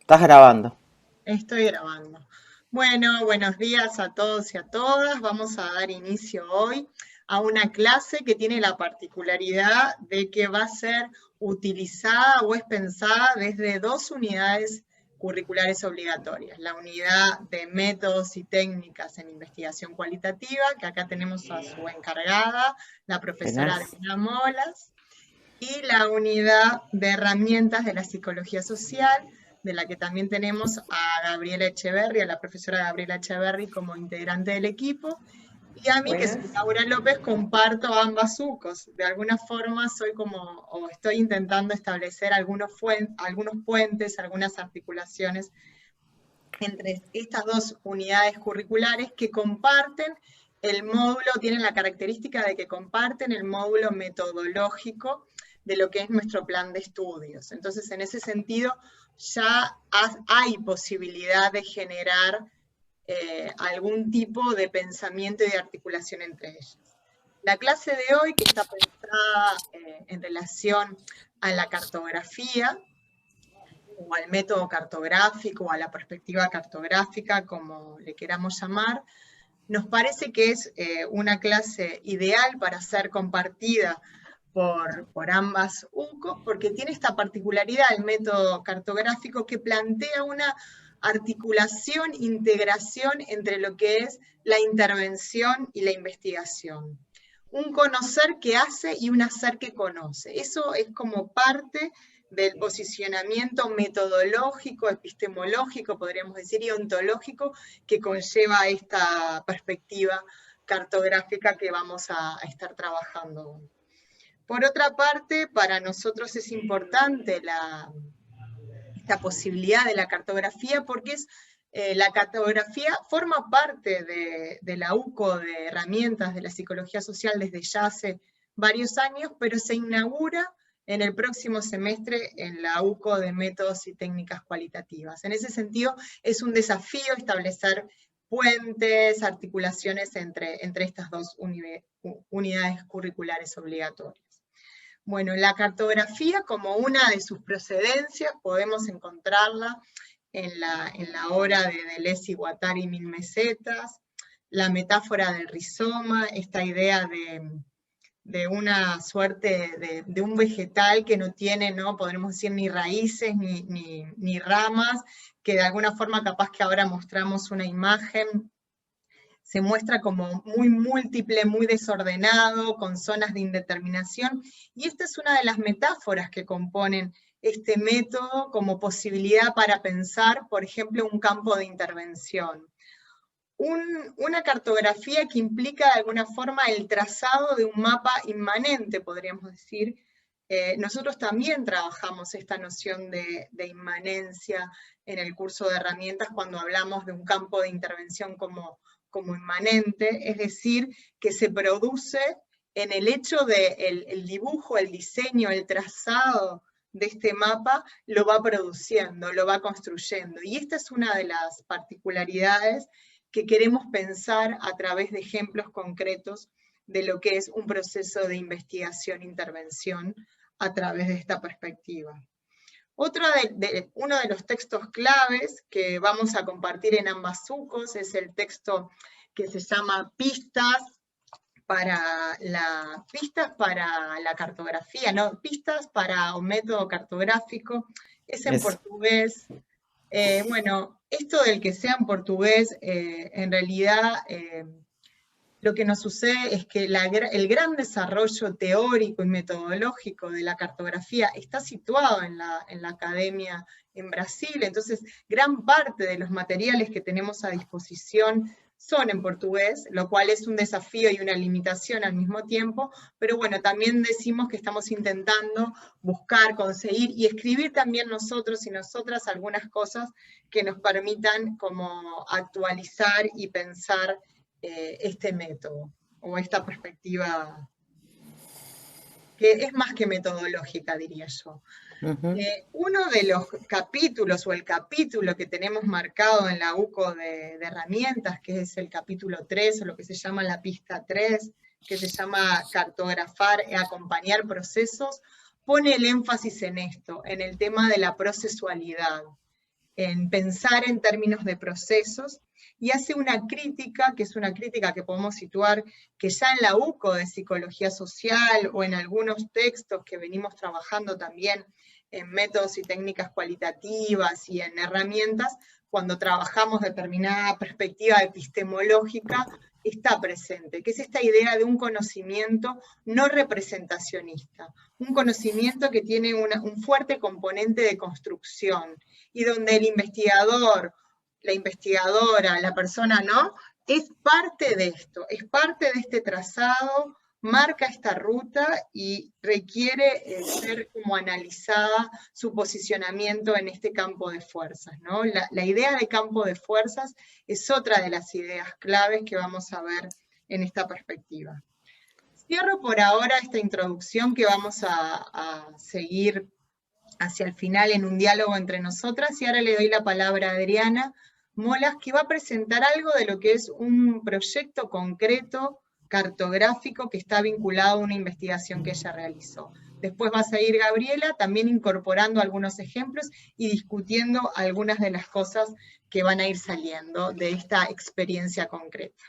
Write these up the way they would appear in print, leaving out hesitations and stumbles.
Estás grabando. Estoy grabando. Bueno, buenos días a todos y a todas. Vamos a dar inicio hoy a una clase que tiene la particularidad de que va a ser utilizada o es pensada desde dos unidades curriculares obligatorias. La unidad de métodos y técnicas en investigación cualitativa, que acá tenemos a su encargada, la profesora Genial. Adriana Molas, y la unidad de herramientas de la psicología social, de la que también tenemos a Gabriela Echeverri, a la profesora Gabriela Echeverri como integrante del equipo, y a mí, que Buenas. soy Laura López, comparto ambas UCOs. De alguna forma soy como, o estoy intentando establecer algunos puentes, algunas articulaciones entre estas dos unidades curriculares que comparten el módulo, tienen la característica de que comparten el módulo metodológico de lo que es nuestro plan de estudios. Entonces, en ese sentido, ya hay posibilidad de generar algún tipo de pensamiento y de articulación entre ellas. La clase de hoy, que está pensada en relación a la cartografía, o al método cartográfico, o a la perspectiva cartográfica, como le queramos llamar, nos parece que es una clase ideal para ser compartida por ambas UCO, porque tiene esta particularidad el método cartográfico que plantea una articulación, integración entre lo que es la intervención y la investigación. Un conocer que hace y un hacer que conoce. Eso es como parte del posicionamiento metodológico, epistemológico, podríamos decir, y ontológico que conlleva esta perspectiva cartográfica que vamos a estar trabajando hoy. Por otra parte, para nosotros es importante esta posibilidad de la cartografía porque la cartografía forma parte de la UCO de herramientas de la psicología social desde ya hace varios años, pero se inaugura en el próximo semestre en la UCO de métodos y técnicas cualitativas. En ese sentido, es un desafío establecer puentes, articulaciones entre estas dos unidades curriculares obligatorias. Bueno, la cartografía como una de sus procedencias podemos encontrarla en la obra de Deleuze y Guattari, Mil Mesetas, la metáfora del rizoma, esta idea de una suerte de un vegetal que no tiene, ¿no? Podremos decir, ni raíces ni ramas, que de alguna forma capaz que ahora mostramos una imagen, se muestra como muy múltiple, muy desordenado, con zonas de indeterminación, y esta es una de las metáforas que componen este método como posibilidad para pensar, por ejemplo, un campo de intervención. Una cartografía que implica de alguna forma el trazado de un mapa inmanente, podríamos decir. Nosotros también trabajamos esta noción de inmanencia en el curso de herramientas cuando hablamos de un campo de intervención como inmanente, es decir, que se produce en el hecho de el dibujo, el diseño, el trazado de este mapa, lo va produciendo, lo va construyendo. Y esta es una de las particularidades que queremos pensar a través de ejemplos concretos de lo que es un proceso de investigación-intervención a través de esta perspectiva. Uno de los textos claves que vamos a compartir en ambas UCOs es el texto que se llama Pistas para la cartografía, ¿no? Pistas para un método cartográfico, es en Es, portugués. Bueno, esto del que sea en portugués, en realidad lo que nos sucede es que el gran desarrollo teórico y metodológico de la cartografía está situado en la academia en Brasil, entonces gran parte de los materiales que tenemos a disposición son en portugués, lo cual es un desafío y una limitación al mismo tiempo, pero bueno, también decimos que estamos intentando buscar, conseguir y escribir también nosotros y nosotras algunas cosas que nos permitan como actualizar y pensar este método o esta perspectiva que es más que metodológica, diría yo. ujú. Uno de los capítulos o el capítulo que tenemos marcado en la UCO de herramientas, que es el capítulo 3 o lo que se llama la pista 3, que se llama cartografar y acompañar procesos, pone el énfasis en esto, en el tema de la procesualidad. en pensar en términos de procesos, y hace una crítica, que es una crítica que podemos situar que ya en la UCO de Psicología Social o en algunos textos que venimos trabajando también en métodos y técnicas cualitativas y en herramientas, cuando trabajamos determinada perspectiva epistemológica, está presente, que es esta idea de un conocimiento no representacionista, un conocimiento que tiene un fuerte componente de construcción y donde el investigador, la investigadora, la persona, ¿no? Es parte de esto, es parte de este trazado, marca esta ruta y requiere ser como analizada su posicionamiento en este campo de fuerzas, ¿no? La idea de campo de fuerzas es otra de las ideas claves que vamos a ver en esta perspectiva. Cierro por ahora esta introducción que vamos a seguir hacia el final en un diálogo entre nosotras, y ahora le doy la palabra a Adriana Molas, que va a presentar algo de lo que es un proyecto concreto, cartográfico, que está vinculado a una investigación que ella realizó. Después va a seguir Gabriela, también incorporando algunos ejemplos y discutiendo algunas de las cosas que van a ir saliendo de esta experiencia concreta.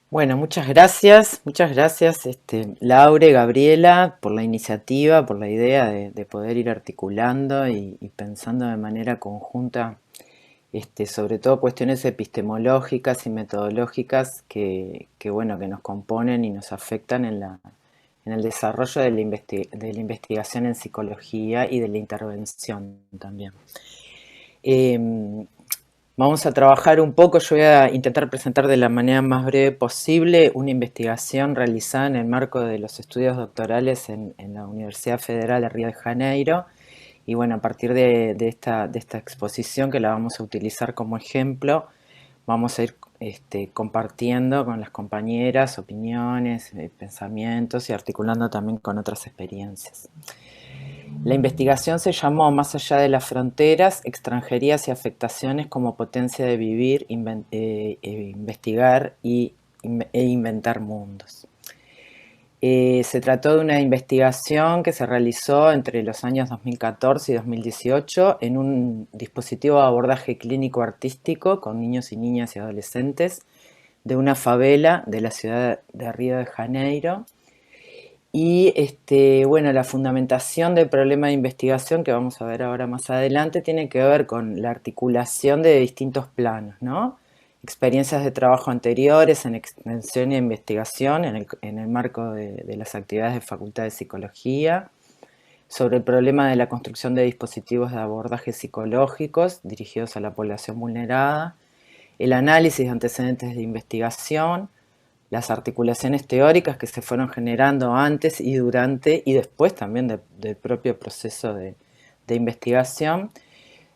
Bueno, muchas gracias Laure, Gabriela, por la iniciativa, por la idea de poder ir articulando y pensando de manera conjunta, sobre todo cuestiones epistemológicas y metodológicas bueno, que nos componen y nos afectan en el desarrollo de de la investigación en psicología y de la intervención también. Vamos a trabajar un poco, yo voy a intentar presentar de la manera más breve posible una investigación realizada en el marco de los estudios doctorales en la Universidad Federal de Río de Janeiro. Y bueno, a partir de esta exposición, que la vamos a utilizar como ejemplo, vamos a ir compartiendo con las compañeras opiniones, pensamientos y articulando también con otras experiencias. La investigación se llamó Más allá de las fronteras, extranjerías y afectaciones como potencia de vivir, investigar e inventar mundos. Se trató de una investigación que se realizó entre los años 2014 y 2018 en un dispositivo de abordaje clínico artístico con niños y niñas y adolescentes de una favela de la ciudad de Río de Janeiro. Y bueno, la fundamentación del problema de investigación, que vamos a ver ahora más adelante, tiene que ver con la articulación de distintos planos, ¿no? Experiencias de trabajo anteriores en extensión e investigación en el marco de las actividades de Facultad de Psicología, sobre el problema de la construcción de dispositivos de abordaje psicológicos dirigidos a la población vulnerada, el análisis de antecedentes de investigación, las articulaciones teóricas que se fueron generando antes y durante y después también del propio proceso de investigación.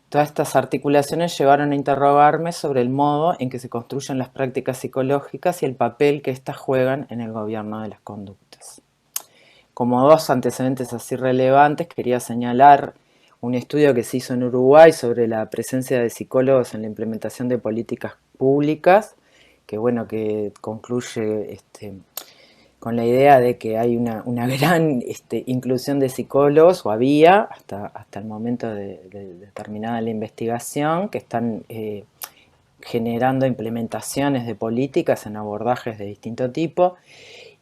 Todas estas articulaciones llevaron a interrogarme sobre el modo en que se construyen las prácticas psicológicas y el papel que éstas juegan en el gobierno de las conductas. Como dos antecedentes así relevantes, quería señalar un estudio que se hizo en Uruguay sobre la presencia de psicólogos en la implementación de políticas públicas, que bueno, que concluye con la idea de que hay una gran inclusión de psicólogos, o había hasta el momento de terminada la investigación, que están generando implementaciones de políticas en abordajes de distinto tipo.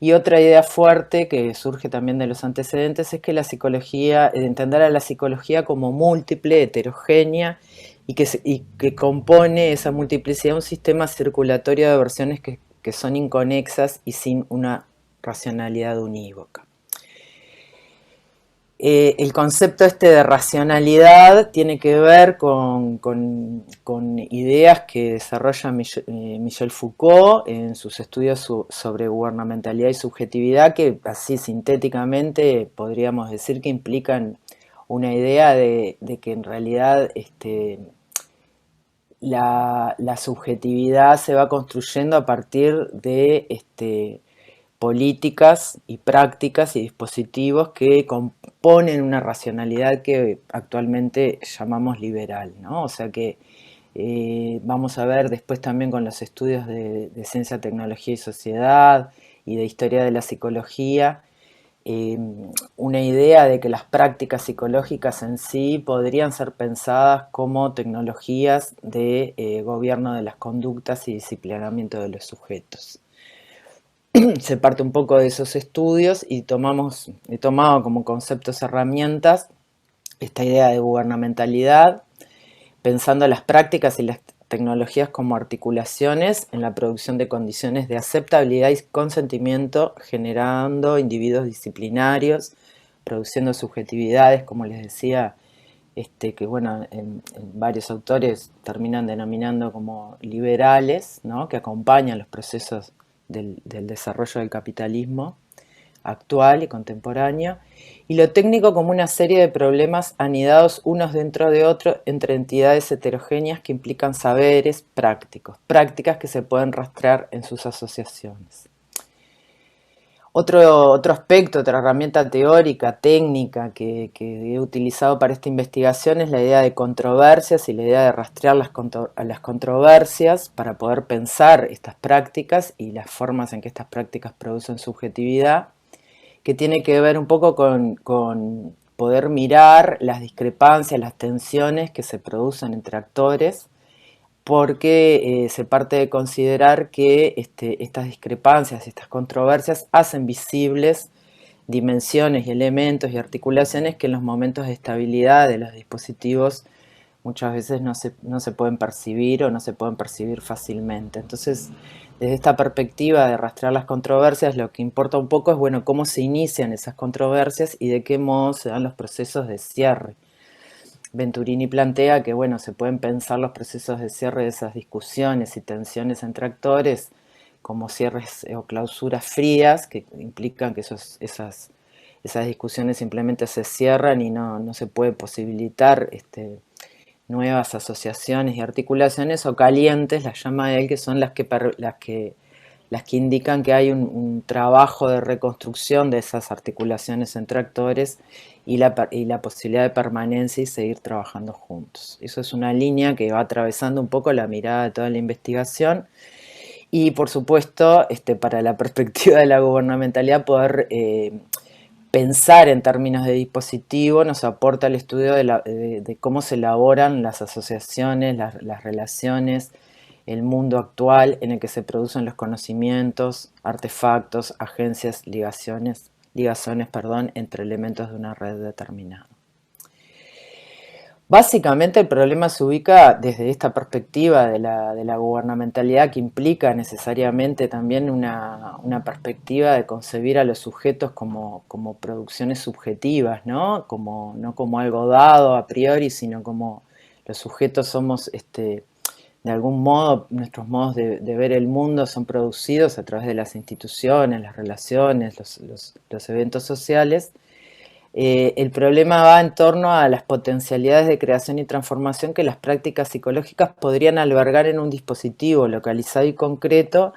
Y otra idea fuerte que surge también de los antecedentes es que la psicología, entender a la psicología como múltiple, heterogénea, y que compone esa multiplicidad un sistema circulatorio de versiones que son inconexas y sin una racionalidad unívoca. El concepto de racionalidad tiene que ver con ideas que desarrolla Michel Foucault en sus estudios sobre gubernamentalidad y subjetividad, que así sintéticamente podríamos decir que implican una idea de que en realidad la subjetividad se va construyendo a partir de políticas y prácticas y dispositivos que componen una racionalidad que actualmente llamamos liberal, ¿no? O sea que vamos a ver después también con los estudios de ciencia, tecnología y sociedad y de historia de la psicología, una idea de que las prácticas psicológicas en sí podrían ser pensadas como tecnologías de gobierno de las conductas y disciplinamiento de los sujetos. Se parte un poco de esos estudios y he tomado como conceptos, herramientas, esta idea de gubernamentalidad, pensando las prácticas y las tecnologías como articulaciones en la producción de condiciones de aceptabilidad y consentimiento, generando individuos disciplinarios, produciendo subjetividades, como les decía, que bueno, en varios autores terminan denominando como liberales, ¿no? Que acompañan los procesos del desarrollo del capitalismo actual y contemporáneo, y lo técnico como una serie de problemas anidados unos dentro de otros entre entidades heterogéneas que implican saberes prácticos, prácticas que se pueden rastrear en sus asociaciones. Otro aspecto, otra herramienta teórica, técnica que he utilizado para esta investigación es la idea de controversias y la idea de rastrear las controversias para poder pensar estas prácticas y las formas en que estas prácticas producen subjetividad, que tiene que ver un poco con poder mirar las discrepancias, las tensiones que se producen entre actores, porque se parte de considerar que estas discrepancias, estas controversias hacen visibles dimensiones y elementos y articulaciones que en los momentos de estabilidad de los dispositivos muchas veces no se pueden percibir o no se pueden percibir fácilmente. Entonces, desde esta perspectiva de rastrear las controversias, lo que importa un poco es, bueno, cómo se inician esas controversias y de qué modo se dan los procesos de cierre. Venturini plantea que, bueno, se pueden pensar los procesos de cierre de esas discusiones y tensiones entre actores como cierres o clausuras frías, que implican que esas discusiones simplemente se cierran y no se puede posibilitar nuevas asociaciones y articulaciones, o calientes, las llama él, que son las que indican que hay un trabajo de reconstrucción de esas articulaciones entre actores y la posibilidad de permanencia y seguir trabajando juntos. Eso es una línea que va atravesando un poco la mirada de toda la investigación y, por supuesto, para la perspectiva de la gubernamentalidad, poder pensar en términos de dispositivo nos aporta el estudio de cómo se elaboran las asociaciones, las relaciones, el mundo actual en el que se producen los conocimientos, artefactos, agencias, ligazones, entre elementos de una red determinada. Básicamente el problema se ubica desde esta perspectiva de la gubernamentalidad, que implica necesariamente también una perspectiva de concebir a los sujetos como producciones subjetivas, ¿no? No como algo dado a priori, sino como los sujetos somos, de algún modo, nuestros modos de ver el mundo son producidos a través de las instituciones, las relaciones, los eventos sociales. El problema va en torno a las potencialidades de creación y transformación que las prácticas psicológicas podrían albergar en un dispositivo localizado y concreto,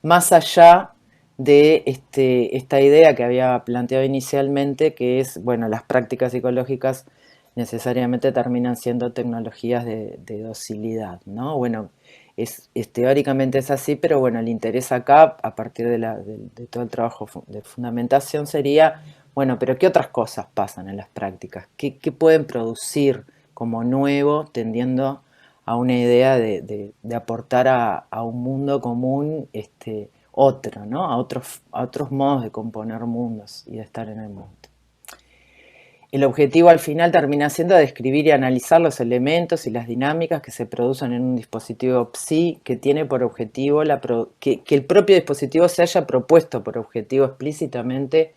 más allá de esta idea que había planteado inicialmente, que es, bueno, las prácticas psicológicas necesariamente terminan siendo tecnologías de docilidad, ¿no? Bueno, teóricamente es así, pero bueno, el interés acá, a partir de todo el trabajo de fundamentación, sería, bueno, pero ¿qué otras cosas pasan en las prácticas? ¿Qué pueden producir como nuevo, tendiendo a una idea de aportar a un mundo común otro, ¿no? A otros modos de componer mundos y de estar en el mundo? El objetivo al final termina siendo describir y analizar los elementos y las dinámicas que se producen en un dispositivo PSI que tiene por objetivo que el propio dispositivo se haya propuesto por objetivo explícitamente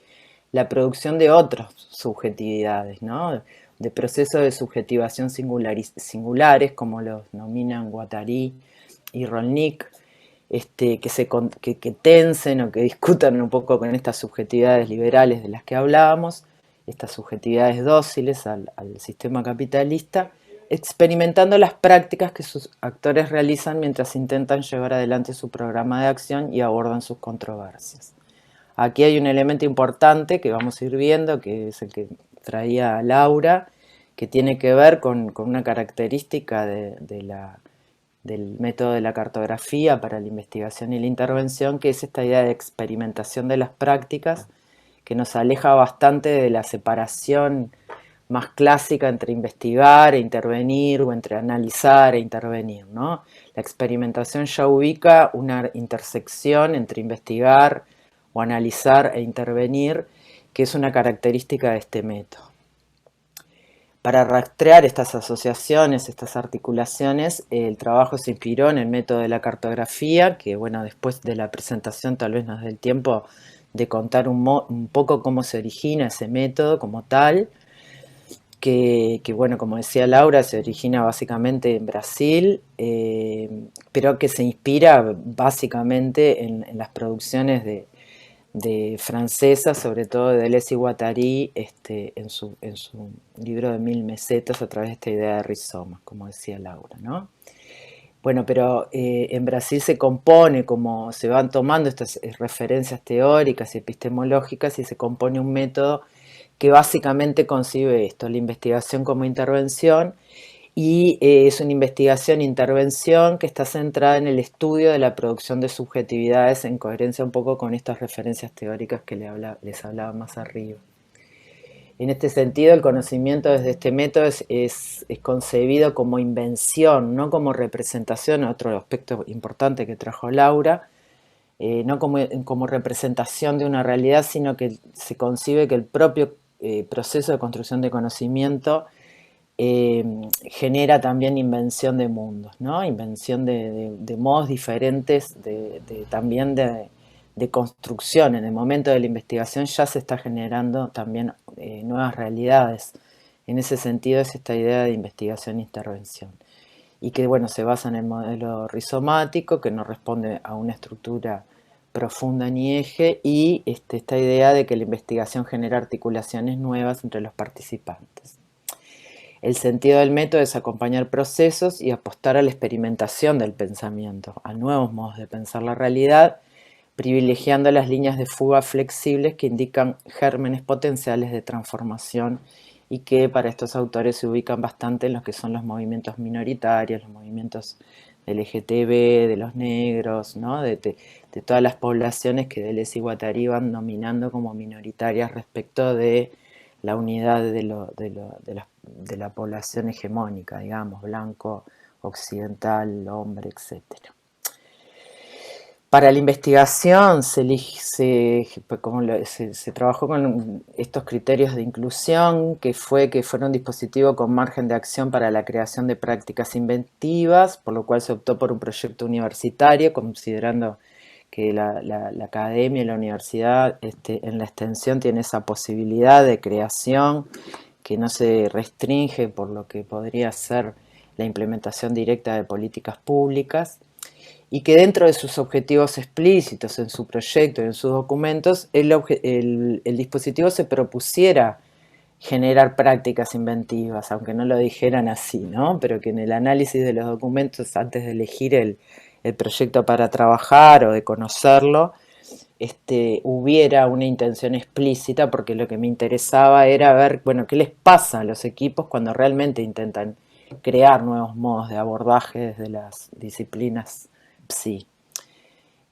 la producción de otras subjetividades, ¿no? De procesos de subjetivación singulares, como los nominan Guattari y Rolnick, que tensen o que discutan un poco con estas subjetividades liberales de las que hablábamos, estas subjetividades dóciles al sistema capitalista, experimentando las prácticas que sus actores realizan mientras intentan llevar adelante su programa de acción y abordan sus controversias. Aquí hay un elemento importante que vamos a ir viendo, que es el que traía Laura, que tiene que ver con una característica del método de la cartografía para la investigación y la intervención, que es esta idea de experimentación de las prácticas, que nos aleja bastante de la separación más clásica entre investigar e intervenir o entre analizar e intervenir, ¿no? La experimentación ya ubica una intersección entre investigar o analizar e intervenir, que es una característica de este método. Para rastrear estas asociaciones, estas articulaciones, el trabajo se inspiró en el método de la cartografía, que bueno, después de la presentación tal vez nos dé el tiempo de contar un poco cómo se origina ese método como tal, que bueno, como decía Laura, se origina básicamente en Brasil, pero que se inspira básicamente en las producciones de francesas, sobre todo de Deleuze y Guattari, en su libro de 1000 mesetas, a través de esta idea de rizomas, como decía Laura, ¿no? Bueno, pero en Brasil se compone, como se van tomando estas referencias teóricas y epistemológicas, y se compone un método que básicamente concibe esto, la investigación como intervención, y es una investigación-intervención que está centrada en el estudio de la producción de subjetividades en coherencia un poco con estas referencias teóricas que les hablaba más arriba. En este sentido, el conocimiento desde este método es concebido como invención, no como representación, otro aspecto importante que trajo Laura, no como representación de una realidad, sino que se concibe que el propio proceso de construcción de conocimiento genera también invención de mundos, ¿no? Invención de modos diferentes, también de construcción. En el momento de la investigación ya se está generando también nuevas realidades. En ese sentido es esta idea de investigación-intervención. Y que, bueno, se basa en el modelo rizomático, que no responde a una estructura profunda ni eje, y esta idea de que la investigación genera articulaciones nuevas entre los participantes. El sentido del método es acompañar procesos y apostar a la experimentación del pensamiento, a nuevos modos de pensar la realidad, privilegiando las líneas de fuga flexibles que indican gérmenes potenciales de transformación y que para estos autores se ubican bastante en los que son los movimientos minoritarios, los movimientos del LGTB, de los negros, ¿no? de todas las poblaciones que Deleuze y Guattari van nominando como minoritarias respecto de la unidad de la población hegemónica, digamos, blanco, occidental, hombre, etc. Para la investigación se trabajó con estos criterios de inclusión, que fuera un dispositivo con margen de acción para la creación de prácticas inventivas, por lo cual se optó por un proyecto universitario, considerando que la academia y la universidad en la extensión tiene esa posibilidad de creación que no se restringe por lo que podría ser la implementación directa de políticas públicas, y que dentro de sus objetivos explícitos en su proyecto y en sus documentos, el dispositivo se propusiera generar prácticas inventivas, aunque no lo dijeran así, ¿no? Pero que en el análisis de los documentos, antes de elegir el proyecto para trabajar o de conocerlo, hubiera una intención explícita, porque lo que me interesaba era ver, bueno, qué les pasa a los equipos cuando realmente intentan crear nuevos modos de abordaje desde las disciplinas psi.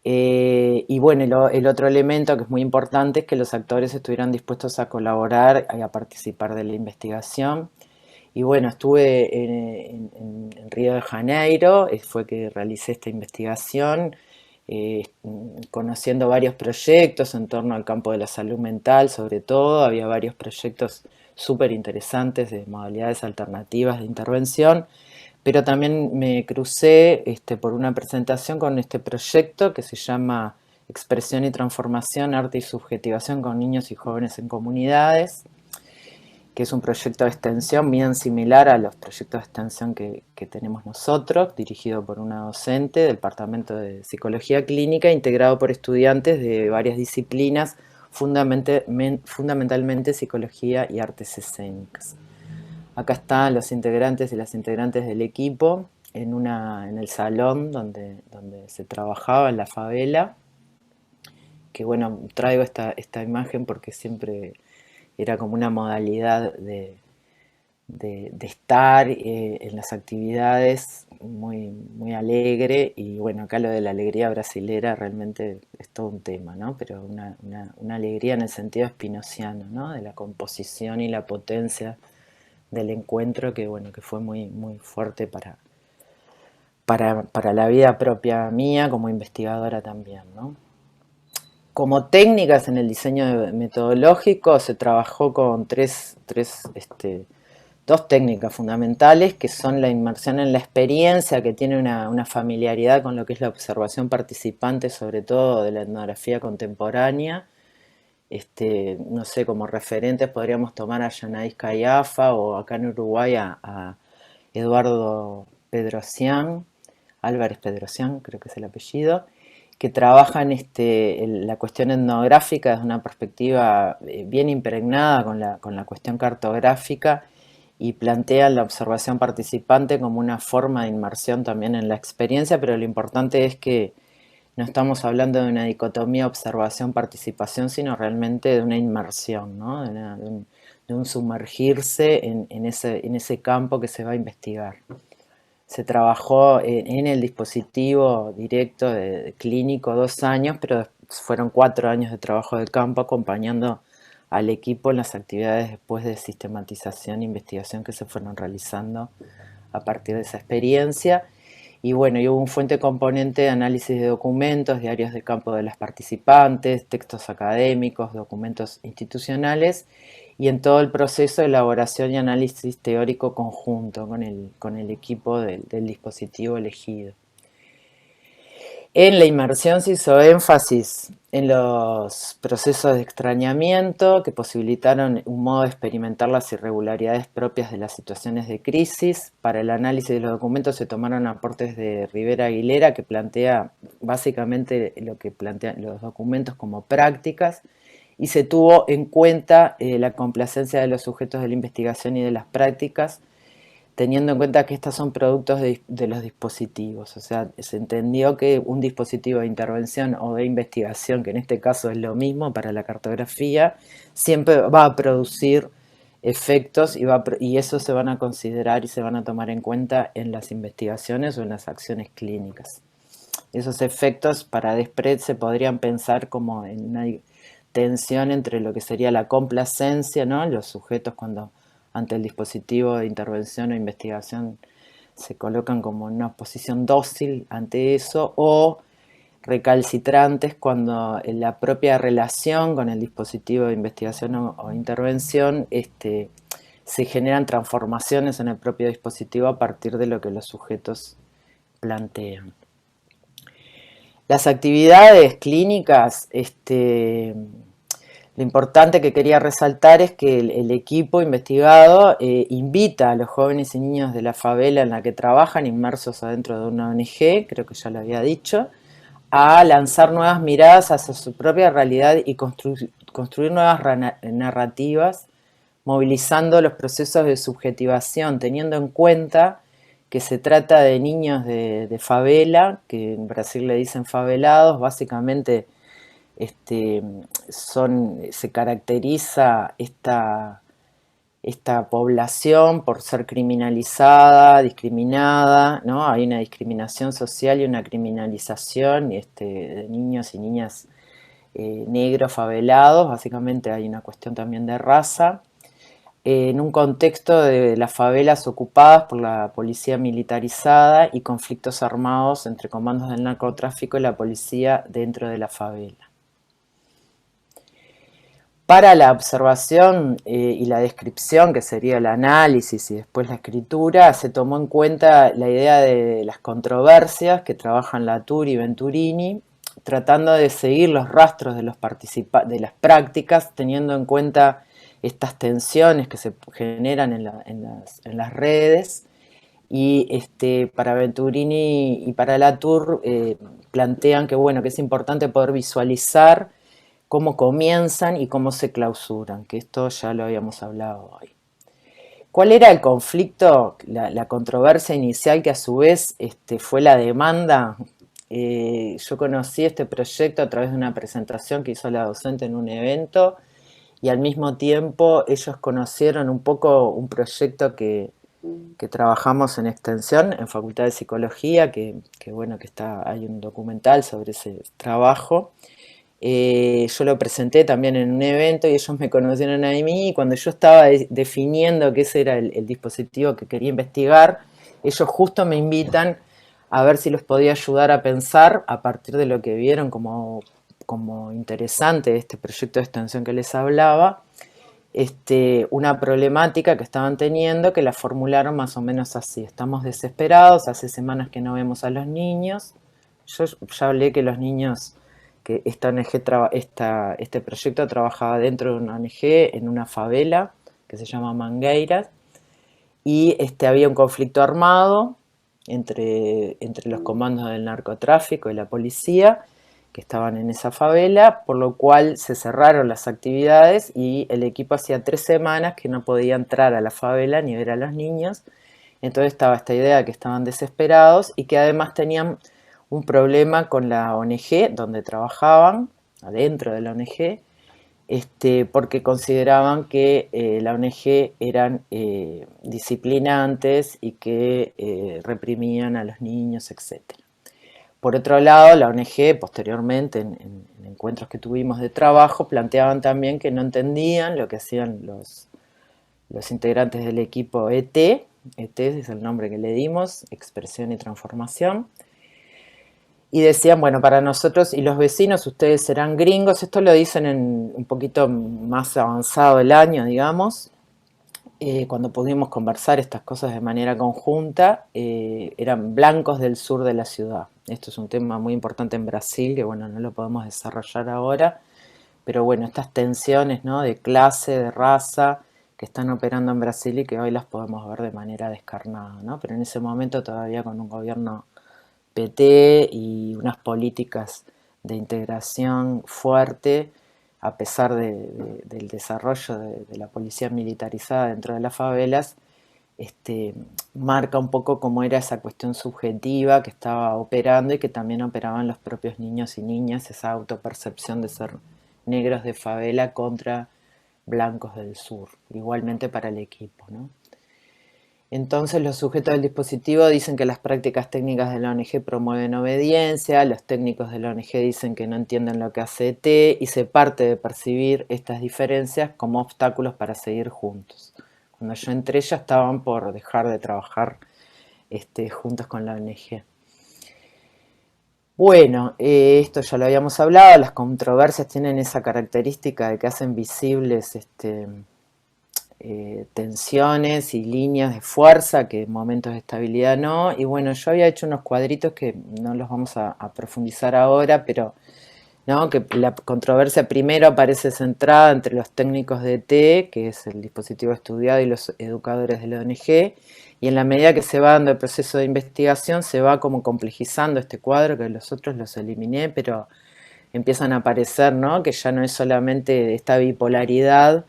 Y bueno, el otro elemento que es muy importante es que los actores estuvieran dispuestos a colaborar y a participar de la investigación. Y bueno, estuve en Río de Janeiro, fue que realicé esta investigación, conociendo varios proyectos en torno al campo de la salud mental, sobre todo. Había varios proyectos súper interesantes de modalidades alternativas de intervención, pero también me crucé por una presentación con este proyecto que se llama Expresión y Transformación, Arte y Subjetivación con Niños y Jóvenes en Comunidades, que es un proyecto de extensión bien similar a los proyectos de extensión que tenemos nosotros, dirigido por una docente del Departamento de Psicología Clínica, integrado por estudiantes de varias disciplinas, fundamentalmente psicología y artes escénicas. Acá están los integrantes y las integrantes del equipo en el salón donde se trabajaba en la favela, que bueno, traigo esta imagen porque siempre era como una modalidad de estar en las actividades muy alegre, y bueno, acá lo de la alegría brasilera realmente es todo un tema, ¿no? Pero una alegría en el sentido espinociano, ¿no? De la composición y la potencia del encuentro que, bueno, que fue muy fuerte para la vida propia mía como investigadora también, ¿no? Como técnicas en el diseño metodológico se trabajó con dos técnicas fundamentales, que son la inmersión en la experiencia, que tiene una familiaridad con lo que es la observación participante, sobre todo de la etnografía contemporánea. No sé, como referentes podríamos tomar a Yanaís Caiafa, o acá en Uruguay a Eduardo Pedrosian, Álvarez Pedrosian, creo que es el apellido, que trabajan la cuestión etnográfica desde una perspectiva bien impregnada con la cuestión cartográfica, y plantean la observación participante como una forma de inmersión también en la experiencia, pero lo importante es que no estamos hablando de una dicotomía observación-participación, sino realmente de una inmersión, ¿no? De un sumergirse en ese campo que se va a investigar. Se trabajó en el dispositivo directo clínico 2 años, pero fueron 4 años de trabajo de campo acompañando al equipo en las actividades después de sistematización e investigación que se fueron realizando a partir de esa experiencia. Y bueno, y hubo un fuerte componente de análisis de documentos, diarios de campo de las participantes, textos académicos, documentos institucionales, y en todo el proceso de elaboración y análisis teórico conjunto con el equipo del dispositivo elegido. En la inmersión se hizo énfasis en los procesos de extrañamiento que posibilitaron un modo de experimentar las irregularidades propias de las situaciones de crisis. Para el análisis de los documentos se tomaron aportes de Rivera Aguilera, que plantea básicamente lo que plantean los documentos como prácticas, y se tuvo en cuenta la complacencia de los sujetos de la investigación y de las prácticas, teniendo en cuenta que estos son productos de los dispositivos. O sea, se entendió que un dispositivo de intervención o de investigación, que en este caso es lo mismo para la cartografía, siempre va a producir efectos, y esos se van a considerar y se van a tomar en cuenta en las investigaciones o en las acciones clínicas. Esos efectos para Desprez se podrían pensar como en una tensión entre lo que sería la complacencia, ¿no? Los sujetos, cuando ante el dispositivo de intervención o investigación se colocan como en una posición dócil ante eso, o recalcitrantes cuando en la propia relación con el dispositivo de investigación o intervención se generan transformaciones en el propio dispositivo a partir de lo que los sujetos plantean. Las actividades clínicas, lo importante que quería resaltar es que el equipo investigado invita a los jóvenes y niños de la favela en la que trabajan, inmersos adentro de una ONG, creo que ya lo había dicho, a lanzar nuevas miradas hacia su propia realidad y construir nuevas narrativas, movilizando los procesos de subjetivación, teniendo en cuenta que se trata de niños de favela, que en Brasil le dicen favelados. Básicamente se caracteriza esta población por ser criminalizada, discriminada, ¿no? Hay una discriminación social y una criminalización de niños y niñas negros favelados. Básicamente hay una cuestión también de raza, en un contexto de las favelas ocupadas por la policía militarizada y conflictos armados entre comandos del narcotráfico y la policía dentro de la favela. Para la observación y la descripción, que sería el análisis y después la escritura, se tomó en cuenta la idea de las controversias que trabajan Latour y Venturini, tratando de seguir los rastros de las prácticas, teniendo en cuenta estas tensiones que se generan en las redes. Y para Venturini y para Latour plantean que, bueno, que es importante poder visualizar cómo comienzan y cómo se clausuran, que esto ya lo habíamos hablado hoy. ¿Cuál era el conflicto, la controversia inicial, que a su vez fue la demanda? Yo conocí este proyecto a través de una presentación que hizo la docente en un evento, y al mismo tiempo ellos conocieron un poco un proyecto que que trabajamos en extensión, en Facultad de Psicología, que bueno, que hay un documental sobre ese trabajo. Yo lo presenté también en un evento y ellos me conocieron a mí y cuando yo estaba definiendo que ese era el dispositivo que quería investigar, ellos justo me invitan a ver si los podía ayudar a pensar a partir de lo que vieron como interesante este proyecto de extensión que les hablaba, una problemática que estaban teniendo que la formularon más o menos así: estamos desesperados, hace semanas que no vemos a los niños. Yo ya hablé que los niños, que este proyecto trabajaba dentro de una ONG en una favela que se llama Mangueiras, y había un conflicto armado entre los comandos del narcotráfico y la policía que estaban en esa favela, por lo cual se cerraron las actividades y el equipo hacía 3 semanas que no podía entrar a la favela ni ver a los niños. Entonces estaba esta idea de que estaban desesperados y que además tenían un problema con la ONG donde trabajaban, adentro de la ONG, porque consideraban que la ONG eran disciplinantes y que reprimían a los niños, etc. Por otro lado, la ONG, posteriormente, en encuentros que tuvimos de trabajo, planteaban también que no entendían lo que hacían los integrantes del equipo ET. ET es el nombre que le dimos, Expresión y Transformación. Y decían, bueno, para nosotros y los vecinos, ustedes serán gringos. Esto lo dicen en un poquito más avanzado el año, digamos. Cuando pudimos conversar estas cosas de manera conjunta, eran blancos del sur de la ciudad. Esto es un tema muy importante en Brasil, que bueno, no lo podemos desarrollar ahora, pero bueno, estas tensiones, ¿no?, de clase, de raza, que están operando en Brasil y que hoy las podemos ver de manera descarnada, ¿no? Pero en ese momento todavía con un gobierno PT y unas políticas de integración fuerte, a pesar del desarrollo de la policía militarizada dentro de las favelas, marca un poco cómo era esa cuestión subjetiva que estaba operando y que también operaban los propios niños y niñas, esa autopercepción de ser negros de favela contra blancos del sur, igualmente para el equipo, ¿no? Entonces los sujetos del dispositivo dicen que las prácticas técnicas de la ONG promueven obediencia, los técnicos de la ONG dicen que no entienden lo que hace ET y se parte de percibir estas diferencias como obstáculos para seguir juntos. Cuando yo entré ya estaban por dejar de trabajar juntos con la ONG. Bueno, esto ya lo habíamos hablado, las controversias tienen esa característica de que hacen visibles tensiones y líneas de fuerza que en momentos de estabilidad no. Y bueno, yo había hecho unos cuadritos que no los vamos a profundizar ahora, pero ¿no?, que la controversia primero aparece centrada entre los técnicos de ET, que es el dispositivo estudiado, y los educadores de la ONG, y en la medida que se va dando el proceso de investigación se va como complejizando este cuadro, que los otros los eliminé, pero empiezan a aparecer, ¿no?, que ya no es solamente esta bipolaridad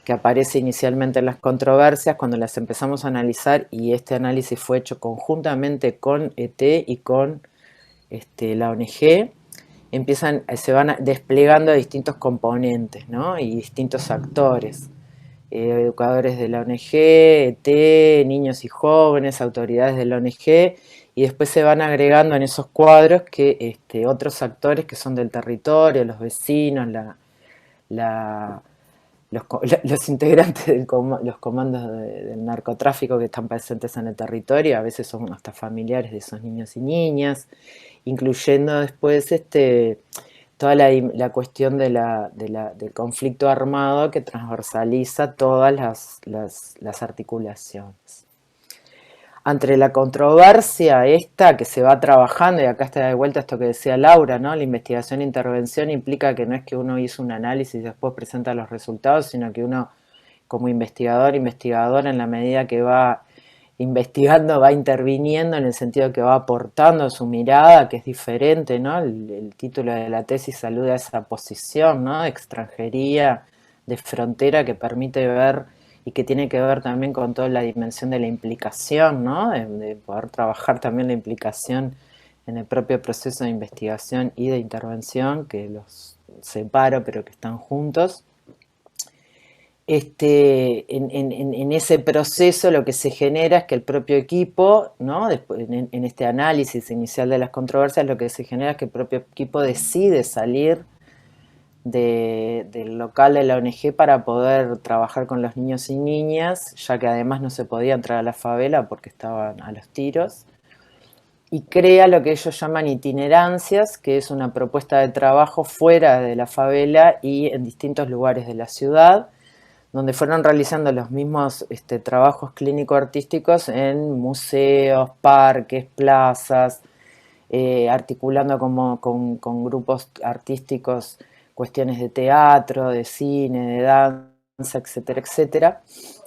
que aparece inicialmente en las controversias. Cuando las empezamos a analizar, y este análisis fue hecho conjuntamente con ET y con la ONG, se van desplegando distintos componentes, ¿no?, y distintos actores, educadores de la ONG, ET, niños y jóvenes, autoridades de la ONG, y después se van agregando en esos cuadros que otros actores que son del territorio, los vecinos, la los integrantes los comandos del narcotráfico que están presentes en el territorio, a veces son hasta familiares de esos niños y niñas, incluyendo después toda la cuestión del conflicto armado que transversaliza todas las articulaciones. Ante la controversia esta que se va trabajando, y acá está de vuelta esto que decía Laura, ¿no?, la investigación e intervención implica que no es que uno hizo un análisis y después presenta los resultados, sino que uno como investigador, en la medida que va investigando, va interviniendo en el sentido que va aportando su mirada, que es diferente, ¿no? El título de la tesis alude a esa posición, ¿no?, de extranjería, de frontera, que permite ver y que tiene que ver también con toda la dimensión de la implicación, ¿no?, de poder trabajar también la implicación en el propio proceso de investigación y de intervención, que los separo pero que están juntos. en ese proceso lo que se genera es que el propio equipo, ¿no? Después, en este análisis inicial de las controversias, lo que se genera es que el propio equipo decide salir del local de la ONG para poder trabajar con los niños y niñas, ya que además no se podía entrar a la favela porque estaban a los tiros, y crea lo que ellos llaman itinerancias, que es una propuesta de trabajo fuera de la favela y en distintos lugares de la ciudad, donde fueron realizando los mismos trabajos clínico-artísticos en museos, parques, plazas, articulando con grupos artísticos cuestiones de teatro, de cine, de danza, etcétera, etcétera,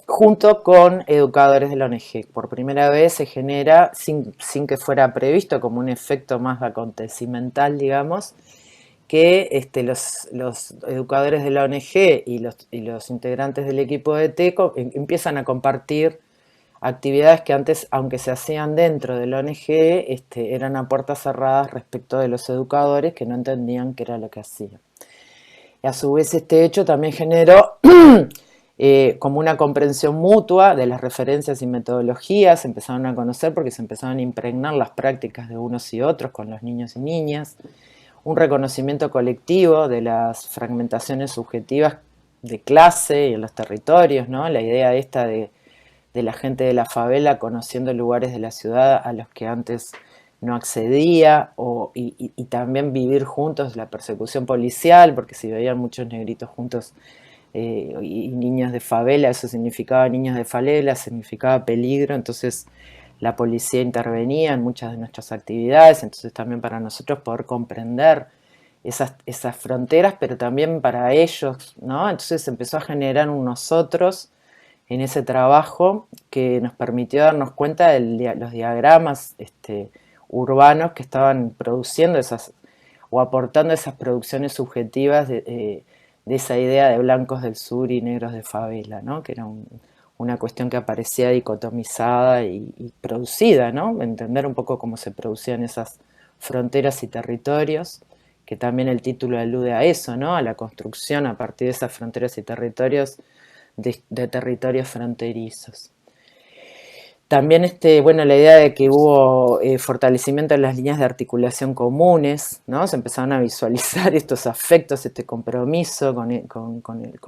junto con educadores de la ONG. Por primera vez se genera, sin que fuera previsto, como un efecto más acontecimental, digamos, que los educadores de la ONG y los integrantes del equipo de TECO empiezan a compartir actividades que antes, aunque se hacían dentro de la ONG, eran a puertas cerradas respecto de los educadores que no entendían qué era lo que hacían. Y a su vez este hecho también generó como una comprensión mutua de las referencias y metodologías, se empezaron a conocer porque se empezaron a impregnar las prácticas de unos y otros con los niños y niñas, un reconocimiento colectivo de las fragmentaciones subjetivas de clase y en los territorios, ¿no? La idea esta de la gente de la favela conociendo lugares de la ciudad a los que antes no accedía, y también vivir juntos la persecución policial, porque si veían muchos negritos juntos y niños de favela, eso significaba niños de favela, significaba peligro, entonces la policía intervenía en muchas de nuestras actividades, entonces también para nosotros poder comprender esas fronteras, pero también para ellos, ¿no? Entonces empezó a generar un nosotros en ese trabajo que nos permitió darnos cuenta de los diagramas urbanos que estaban produciendo esas o aportando esas producciones subjetivas de esa idea de blancos del sur y negros de favela, ¿no? Que era una cuestión que aparecía dicotomizada y producida, ¿no? Entender un poco cómo se producían esas fronteras y territorios, que también el título alude a eso, ¿no? A la construcción a partir de esas fronteras y territorios de territorios fronterizos. También bueno, la idea de que hubo fortalecimiento de las líneas de articulación comunes, ¿no? Se empezaron a visualizar estos afectos, este compromiso con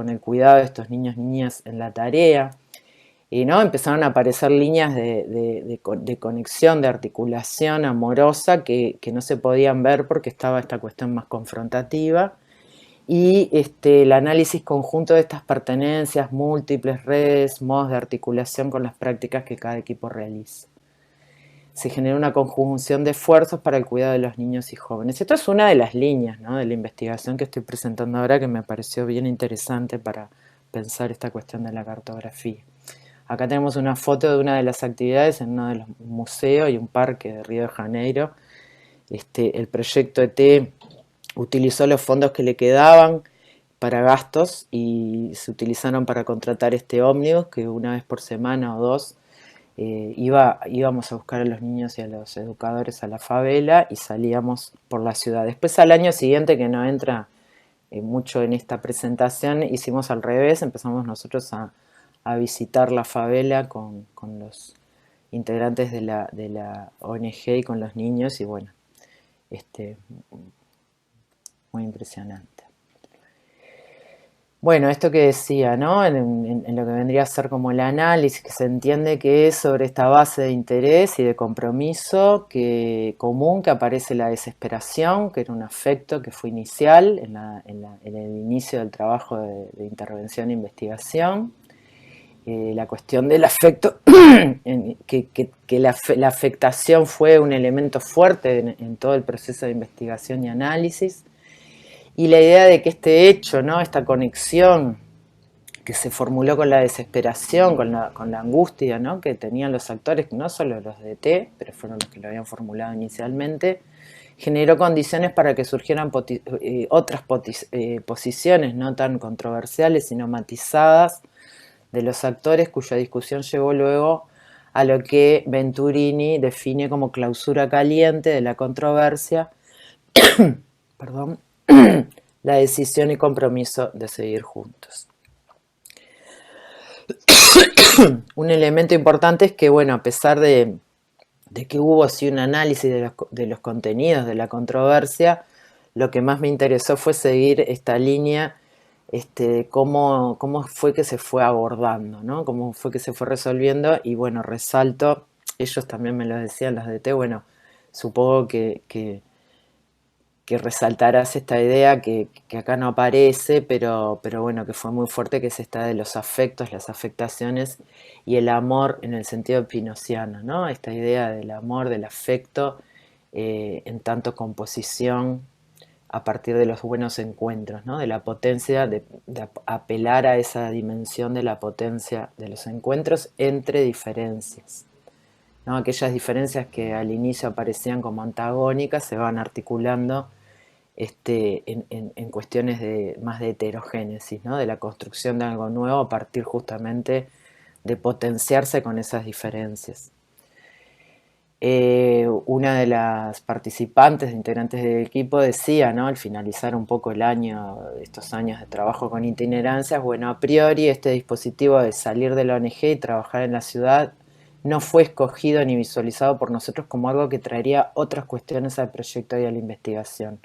el cuidado de estos niños y niñas en la tarea, y ¿no? Empezaron a aparecer líneas de conexión, de articulación amorosa que no se podían ver porque estaba esta cuestión más confrontativa, y el análisis conjunto de estas pertenencias, múltiples redes, modos de articulación con las prácticas que cada equipo realiza. Se genera una conjunción de esfuerzos para el cuidado de los niños y jóvenes. Esto es una de las líneas, ¿no? De la investigación que estoy presentando ahora, que me pareció bien interesante para pensar esta cuestión de la cartografía. Acá tenemos una foto de una de las actividades en uno de los museos y un parque de Río de Janeiro. El proyecto ET utilizó los fondos que le quedaban para gastos y se utilizaron para contratar este ómnibus que una vez por semana o dos íbamos a buscar a los niños y a los educadores a la favela y salíamos por la ciudad. Después al año siguiente, que no entra mucho en esta presentación, hicimos al revés, empezamos nosotros a visitar la favela con los integrantes de la ONG y con los niños, y bueno, muy impresionante. Bueno, esto que decía, ¿no? En lo que vendría a ser como el análisis, que se entiende que es sobre esta base de interés y de compromiso común que aparece la desesperación, que era un afecto que fue inicial en el inicio del trabajo de intervención e investigación. La cuestión del afecto, que la afectación fue un elemento fuerte en todo el proceso de investigación y análisis. Y la idea de que este hecho, ¿no? Esta conexión que se formuló con la desesperación, con la angustia, ¿no? Que tenían los actores, no solo los de T, pero fueron los que lo habían formulado inicialmente, generó condiciones para que surgieran otras posiciones no tan controversiales, sino matizadas, de los actores, cuya discusión llevó luego a lo que Venturini define como clausura caliente de la controversia, perdón, la decisión y compromiso de seguir juntos. un elemento importante es que, bueno, a pesar de que hubo sí un análisis de los contenidos de la controversia, lo que más me interesó fue seguir esta línea, cómo fue que se fue abordando, ¿no? Cómo fue que se fue resolviendo, y bueno, resalto, ellos también me lo decían, los de T, bueno, supongo que resaltarás esta idea que acá no aparece, pero bueno, que fue muy fuerte, que es esta de los afectos, las afectaciones y el amor en el sentido pinociano, ¿no? Esta idea del amor, del afecto, en tanto composición a partir de los buenos encuentros, ¿no? De la potencia, de apelar a esa dimensión de la potencia de los encuentros entre diferencias, ¿no? Aquellas diferencias que al inicio aparecían como antagónicas se van articulando en cuestiones más de heterogénesis, ¿no? De la construcción de algo nuevo a partir justamente de potenciarse con esas diferencias. Una de las participantes, integrantes del equipo, decía, ¿no? Al finalizar un poco el año, estos años de trabajo con itinerancias, bueno, a priori este dispositivo de salir de la ONG y trabajar en la ciudad no fue escogido ni visualizado por nosotros como algo que traería otras cuestiones al proyecto y a la investigación.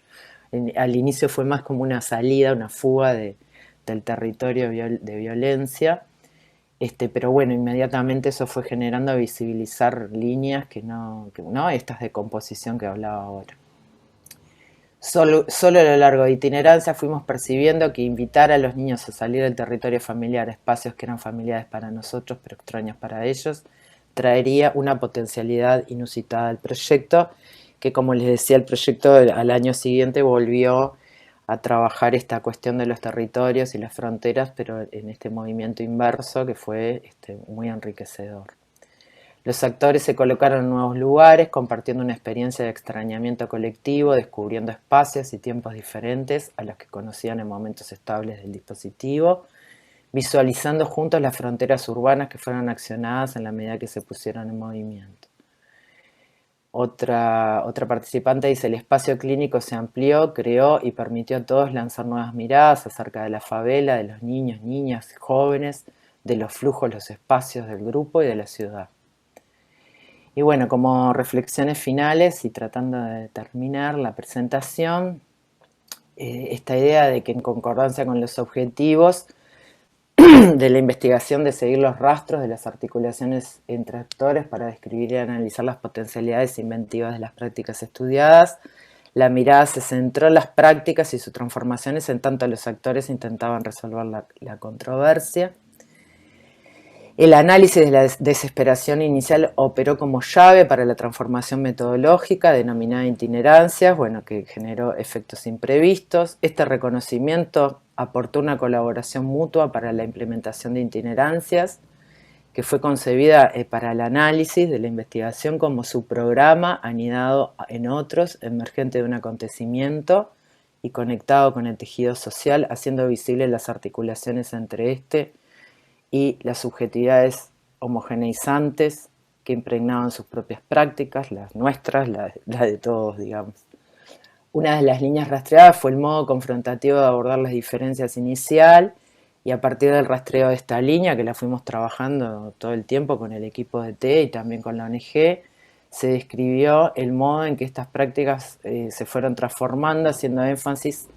Al inicio fue más como una salida, una fuga del territorio de violencia, pero bueno, inmediatamente eso fue generando visibilizar líneas que no estas de composición que hablaba ahora. Solo a lo largo de itinerancia fuimos percibiendo que invitar a los niños a salir del territorio familiar, espacios que eran familiares para nosotros pero extraños para ellos, traería una potencialidad inusitada al proyecto, que como les decía, el proyecto al año siguiente volvió a trabajar esta cuestión de los territorios y las fronteras, pero en este movimiento inverso que fue muy enriquecedor. Los actores se colocaron en nuevos lugares, compartiendo una experiencia de extrañamiento colectivo, descubriendo espacios y tiempos diferentes a los que conocían en momentos estables del dispositivo, visualizando juntos las fronteras urbanas que fueron accionadas en la medida que se pusieron en movimiento. Otra participante dice: el espacio clínico se amplió, creó y permitió a todos lanzar nuevas miradas acerca de la favela, de los niños, niñas, jóvenes, de los flujos, los espacios del grupo y de la ciudad. Y bueno, como reflexiones finales y tratando de terminar la presentación, esta idea de que en concordancia con los objetivos de la investigación, de seguir los rastros de las articulaciones entre actores para describir y analizar las potencialidades inventivas de las prácticas estudiadas, la mirada se centró en las prácticas y sus transformaciones en tanto los actores intentaban resolver la controversia. El análisis de la desesperación inicial operó como llave para la transformación metodológica denominada itinerancias, bueno, que generó efectos imprevistos. Este reconocimiento aportó una colaboración mutua para la implementación de itinerancias, que fue concebida para el análisis de la investigación como su programa anidado en otros, emergente de un acontecimiento y conectado con el tejido social, haciendo visibles las articulaciones entre y las subjetividades homogeneizantes que impregnaban sus propias prácticas, las nuestras, las de todos, digamos. Una de las líneas rastreadas fue el modo confrontativo de abordar las diferencias inicial, y a partir del rastreo de esta línea, que la fuimos trabajando todo el tiempo con el equipo de T y también con la ONG, se describió el modo en que estas prácticas se fueron transformando, haciendo énfasis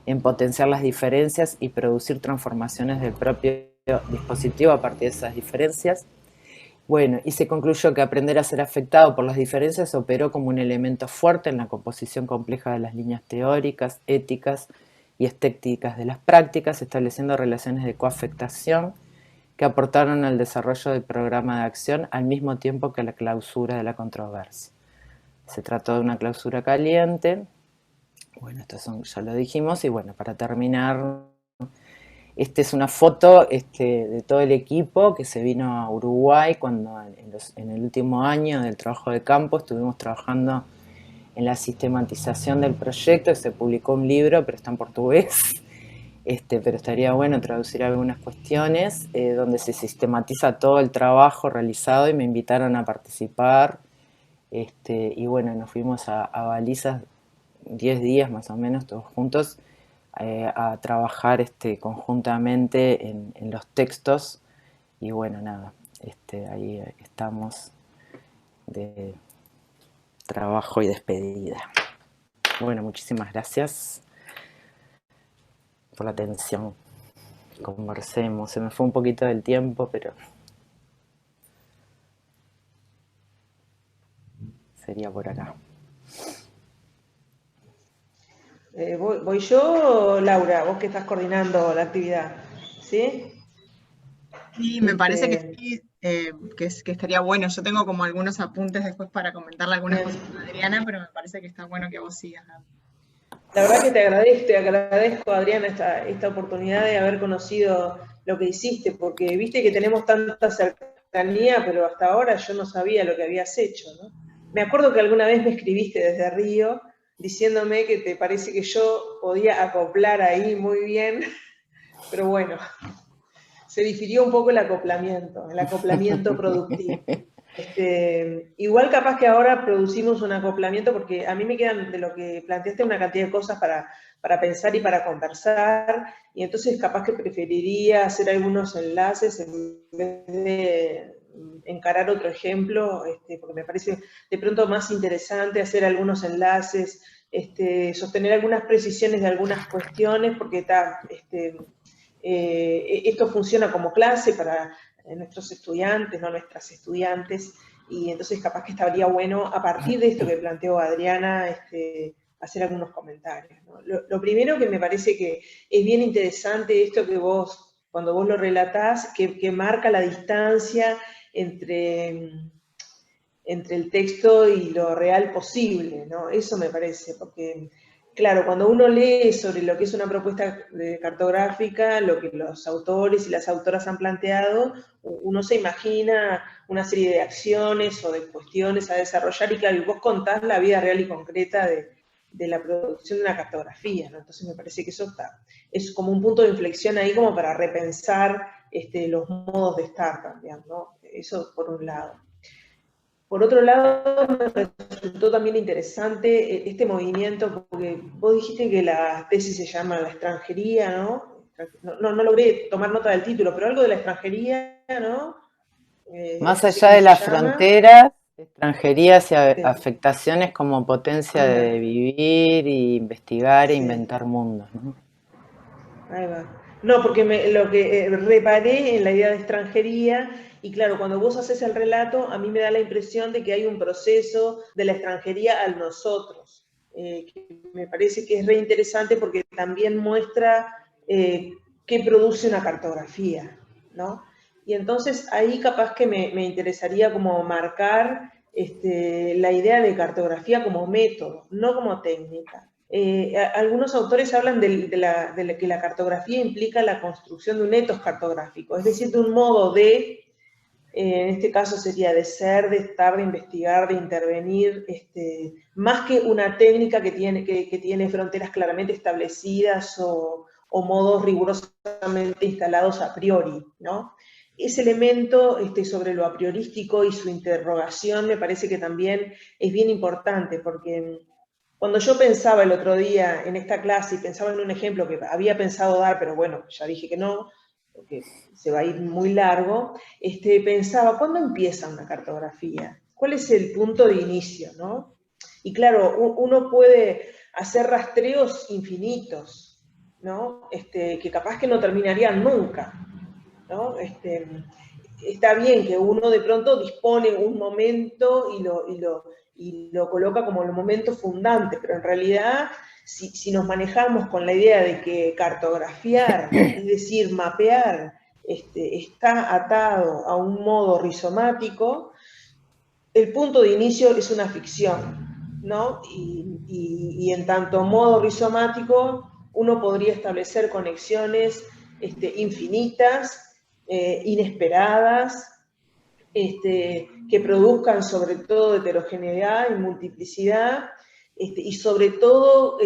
en potenciar las diferencias y producir transformaciones del propio dispositivo a partir de esas diferencias. Bueno, y se concluyó que aprender a ser afectado por las diferencias operó como un elemento fuerte en la composición compleja de las líneas teóricas, éticas y estéticas de las prácticas, estableciendo relaciones de coafectación que aportaron al desarrollo del programa de acción al mismo tiempo que la clausura de la controversia. Se trató de una clausura caliente. Bueno, estos ya lo dijimos, y bueno, para terminar, esta es una foto de todo el equipo que se vino a Uruguay cuando en el último año del trabajo de campo estuvimos trabajando en la sistematización del proyecto. Se publicó un libro, pero está en portugués, pero estaría bueno traducir algunas cuestiones, donde se sistematiza todo el trabajo realizado, y me invitaron a participar, y bueno, nos fuimos a Balizas 10 días más o menos todos juntos, a trabajar conjuntamente en los textos, y bueno, nada, ahí estamos de trabajo y despedida. Bueno, muchísimas gracias por la atención. Conversemos, se me fue un poquito del tiempo, pero sería por acá. ¿Voy yo o Laura? Vos que estás coordinando la actividad, ¿sí? Sí, me parece que sí, que estaría bueno. Yo tengo como algunos apuntes después para comentarle algunas Bien. cosas a Adriana, pero me parece que está bueno que vos sigas. La verdad que te agradezco, Adriana, esta oportunidad de haber conocido lo que hiciste, porque viste que tenemos tanta cercanía, pero hasta ahora yo no sabía lo que habías hecho, ¿no? Me acuerdo que alguna vez me escribiste desde Río diciéndome que te parece que yo podía acoplar ahí muy bien, pero bueno, se difirió un poco el acoplamiento productivo. Igual capaz que ahora producimos un acoplamiento, porque a mí me quedan de lo que planteaste una cantidad de cosas para pensar y para conversar, y entonces capaz que preferiría hacer algunos enlaces en vez de encarar otro ejemplo, porque me parece de pronto más interesante hacer algunos enlaces, sostener algunas precisiones de algunas cuestiones, porque esto funciona como clase para nuestros estudiantes, no nuestras estudiantes, y entonces capaz que estaría bueno, a partir de esto que planteó Adriana, hacer algunos comentarios, ¿no? Lo primero que me parece que es bien interesante esto que vos, cuando vos lo relatás, que marca la distancia entre el texto y lo real posible, ¿no? Eso me parece, porque, claro, cuando uno lee sobre lo que es una propuesta cartográfica, lo que los autores y las autoras han planteado, uno se imagina una serie de acciones o de cuestiones a desarrollar, y claro, y vos contás la vida real y concreta de la producción de una cartografía, ¿no? Entonces me parece que eso es como un punto de inflexión ahí como para repensar los modos de estar también, ¿no? Eso por un lado. Por otro lado, me resultó también interesante este movimiento, porque vos dijiste que la tesis se llama La extranjería, ¿no? No logré tomar nota del título, pero algo de la extranjería, ¿no? Más Así allá como de se las llama. fronteras, extranjerías y Sí. afectaciones como potencia de Ajá. vivir, e investigar e Sí. inventar mundos, ¿no? Ahí va. No, porque lo que reparé en la idea de extranjería, y claro, cuando vos haces el relato, a mí me da la impresión de que hay un proceso de la extranjería al nosotros, que me parece que es re interesante porque también muestra qué produce una cartografía, ¿no? Y entonces ahí capaz que me interesaría como marcar la idea de cartografía como método, no como técnica. Algunos autores hablan de que la cartografía implica la construcción de un etos cartográfico, es decir, de un modo de, en este caso sería de ser, de estar, de investigar, de intervenir, más que una técnica que tiene fronteras claramente establecidas o modos rigurosamente instalados a priori, ¿no? Ese elemento sobre lo a priorístico y su interrogación me parece que también es bien importante, porque cuando yo pensaba el otro día en esta clase y pensaba en un ejemplo que había pensado dar, pero bueno, ya dije que no, porque se va a ir muy largo, pensaba, ¿cuándo empieza una cartografía? ¿Cuál es el punto de inicio, no? Y claro, uno puede hacer rastreos infinitos, ¿no? Que capaz que no terminarían nunca, ¿no? Está bien que uno de pronto dispone un momento y lo coloca como el momento fundante, pero en realidad, si nos manejamos con la idea de que cartografiar, es decir, mapear, está atado a un modo rizomático, el punto de inicio es una ficción, ¿no? Y en tanto modo rizomático, uno podría establecer conexiones infinitas, inesperadas, que produzcan sobre todo heterogeneidad y multiplicidad, y sobre todo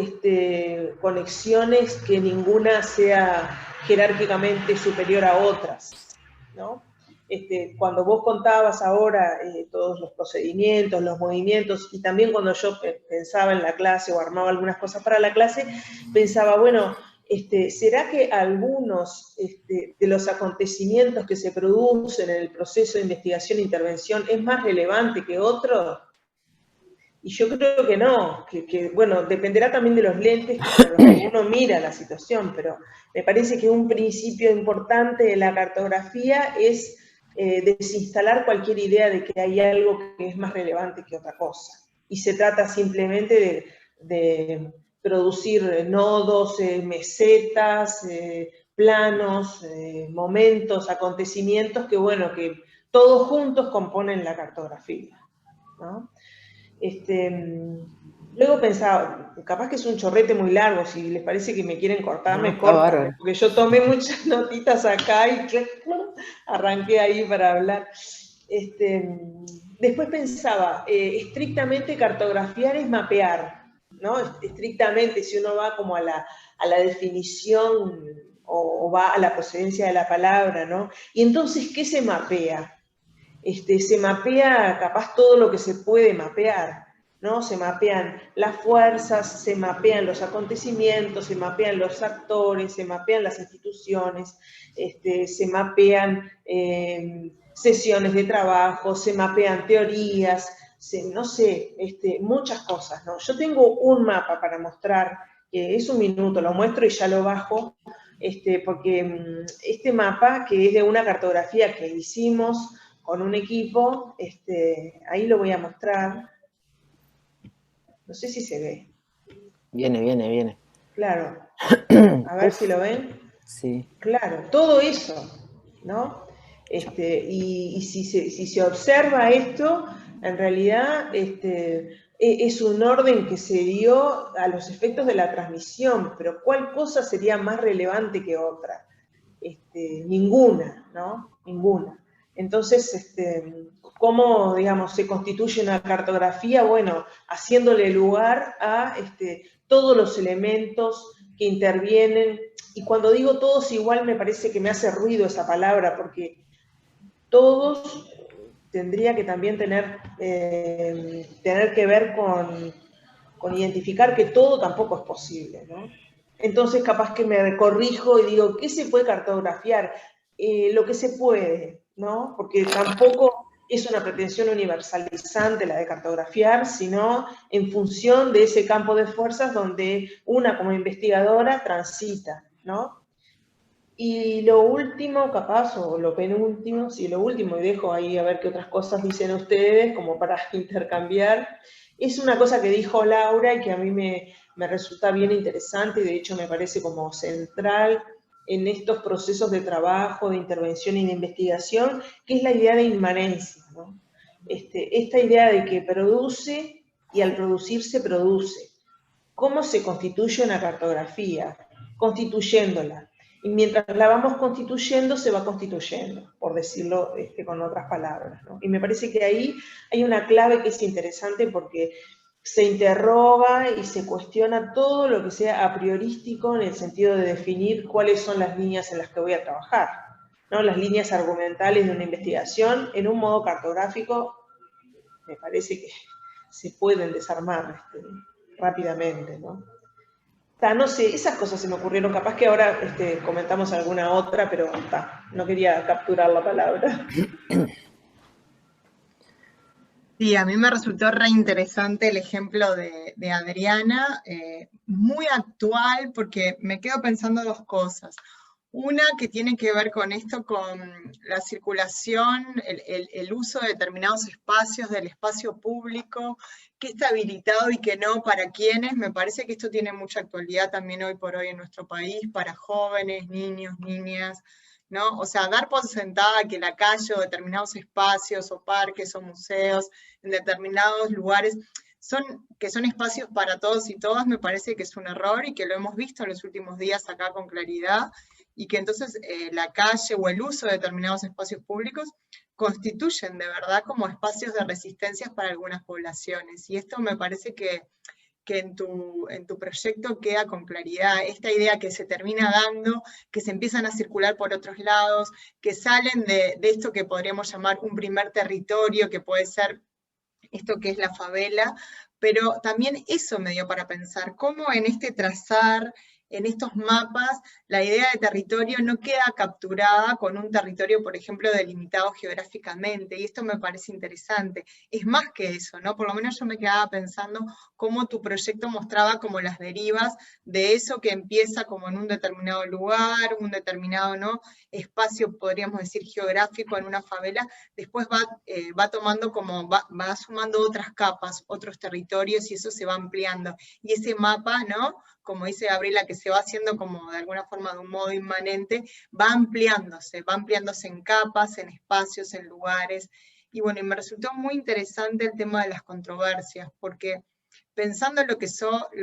conexiones que ninguna sea jerárquicamente superior a otras, ¿no? Cuando vos contabas ahora todos los procedimientos, los movimientos, y también cuando yo pensaba en la clase o armaba algunas cosas para la clase, pensaba, bueno, ¿Será que algunos de los acontecimientos que se producen en el proceso de investigación e intervención es más relevante que otros? Y yo creo que no, bueno, dependerá también de los lentes con los que uno mira la situación, pero me parece que un principio importante de la cartografía es desinstalar cualquier idea de que hay algo que es más relevante que otra cosa. Y se trata simplemente de producir nodos, mesetas, planos, momentos, acontecimientos que, bueno, que todos juntos componen la cartografía, ¿no? Luego pensaba, capaz que es un chorrete muy largo, si les parece que me quieren cortar, No, me está cortan, bárbaro. porque yo tomé muchas notitas acá y arranqué ahí para hablar. Después pensaba, estrictamente cartografiar es mapear, ¿no? Estrictamente, si uno va como a la definición o va a la procedencia de la palabra, ¿no? Y entonces, ¿qué se mapea? Se mapea capaz todo lo que se puede mapear, ¿no? Se mapean las fuerzas, se mapean los acontecimientos, se mapean los actores, se mapean las instituciones, se mapean sesiones de trabajo, se mapean teorías, no sé, muchas cosas, ¿no? Yo tengo un mapa para mostrar, que es un minuto, lo muestro y ya lo bajo, porque este mapa, que es de una cartografía que hicimos con un equipo, ahí lo voy a mostrar. No sé si se ve. Viene. Claro. A ver si lo ven. Sí. Claro, todo eso, ¿no? Y si se observa esto, en realidad es un orden que se dio a los efectos de la transmisión, pero ¿cuál cosa sería más relevante que otra? Ninguna, ¿no? Ninguna. Entonces, ¿cómo, digamos, se constituye una cartografía? Bueno, haciéndole lugar a todos los elementos que intervienen. Y cuando digo todos, igual me parece que me hace ruido esa palabra, porque todos tendría que también tener que ver con identificar que todo tampoco es posible, ¿no? Entonces capaz que me corrijo y digo, ¿qué se puede cartografiar? Lo que se puede, ¿no? Porque tampoco es una pretensión universalizante la de cartografiar, sino en función de ese campo de fuerzas donde una como investigadora transita, ¿no? Y lo último, capaz, o lo penúltimo, sí, lo último, y dejo ahí a ver qué otras cosas dicen ustedes, como para intercambiar, es una cosa que dijo Laura y que a mí me resulta bien interesante, y de hecho me parece como central en estos procesos de trabajo, de intervención y de investigación, que es la idea de inmanencia, ¿no? Esta idea de que produce y al producir se produce. ¿Cómo se constituye una cartografía? Constituyéndola. Y mientras la vamos constituyendo, se va constituyendo, por decirlo con otras palabras, ¿no? Y me parece que ahí hay una clave que es interesante porque se interroga y se cuestiona todo lo que sea a priorístico en el sentido de definir cuáles son las líneas en las que voy a trabajar, ¿no? Las líneas argumentales de una investigación en un modo cartográfico me parece que se pueden desarmar rápidamente, ¿no? No sé, esas cosas se me ocurrieron, capaz que ahora comentamos alguna otra, pero no quería capturar la palabra. Sí, a mí me resultó re interesante el ejemplo de Adriana, muy actual, porque me quedo pensando dos cosas. Una que tiene que ver con esto, con la circulación, el uso de determinados espacios del espacio público, qué está habilitado y qué no, para quiénes. Me parece que esto tiene mucha actualidad también hoy por hoy en nuestro país, para jóvenes, niños, niñas, ¿no? O sea, dar por sentada que la calle o determinados espacios o parques o museos en determinados lugares que son espacios para todos y todas, me parece que es un error y que lo hemos visto en los últimos días acá con claridad, y que entonces la calle o el uso de determinados espacios públicos constituyen de verdad como espacios de resistencia para algunas poblaciones. Y esto me parece que en tu proyecto queda con claridad esta idea que se termina dando, que se empiezan a circular por otros lados, que salen de esto que podríamos llamar un primer territorio, que puede ser esto que es la favela, pero también eso me dio para pensar, cómo en este trazar en estos mapas la idea de territorio no queda capturada con un territorio, por ejemplo, delimitado geográficamente, y esto me parece interesante. Es más que eso, ¿no? Por lo menos yo me quedaba pensando cómo tu proyecto mostraba como las derivas de eso que empieza como en un determinado lugar, un determinado, ¿no?, espacio, podríamos decir, geográfico en una favela, después va tomando como, va sumando otras capas, otros territorios, y eso se va ampliando. Y ese mapa, ¿no?, como dice Gabriela, que se va haciendo como de alguna forma de un modo inmanente, va ampliándose en capas, en espacios, en lugares. Y bueno, y me resultó muy interesante el tema de las controversias, porque pensando en lo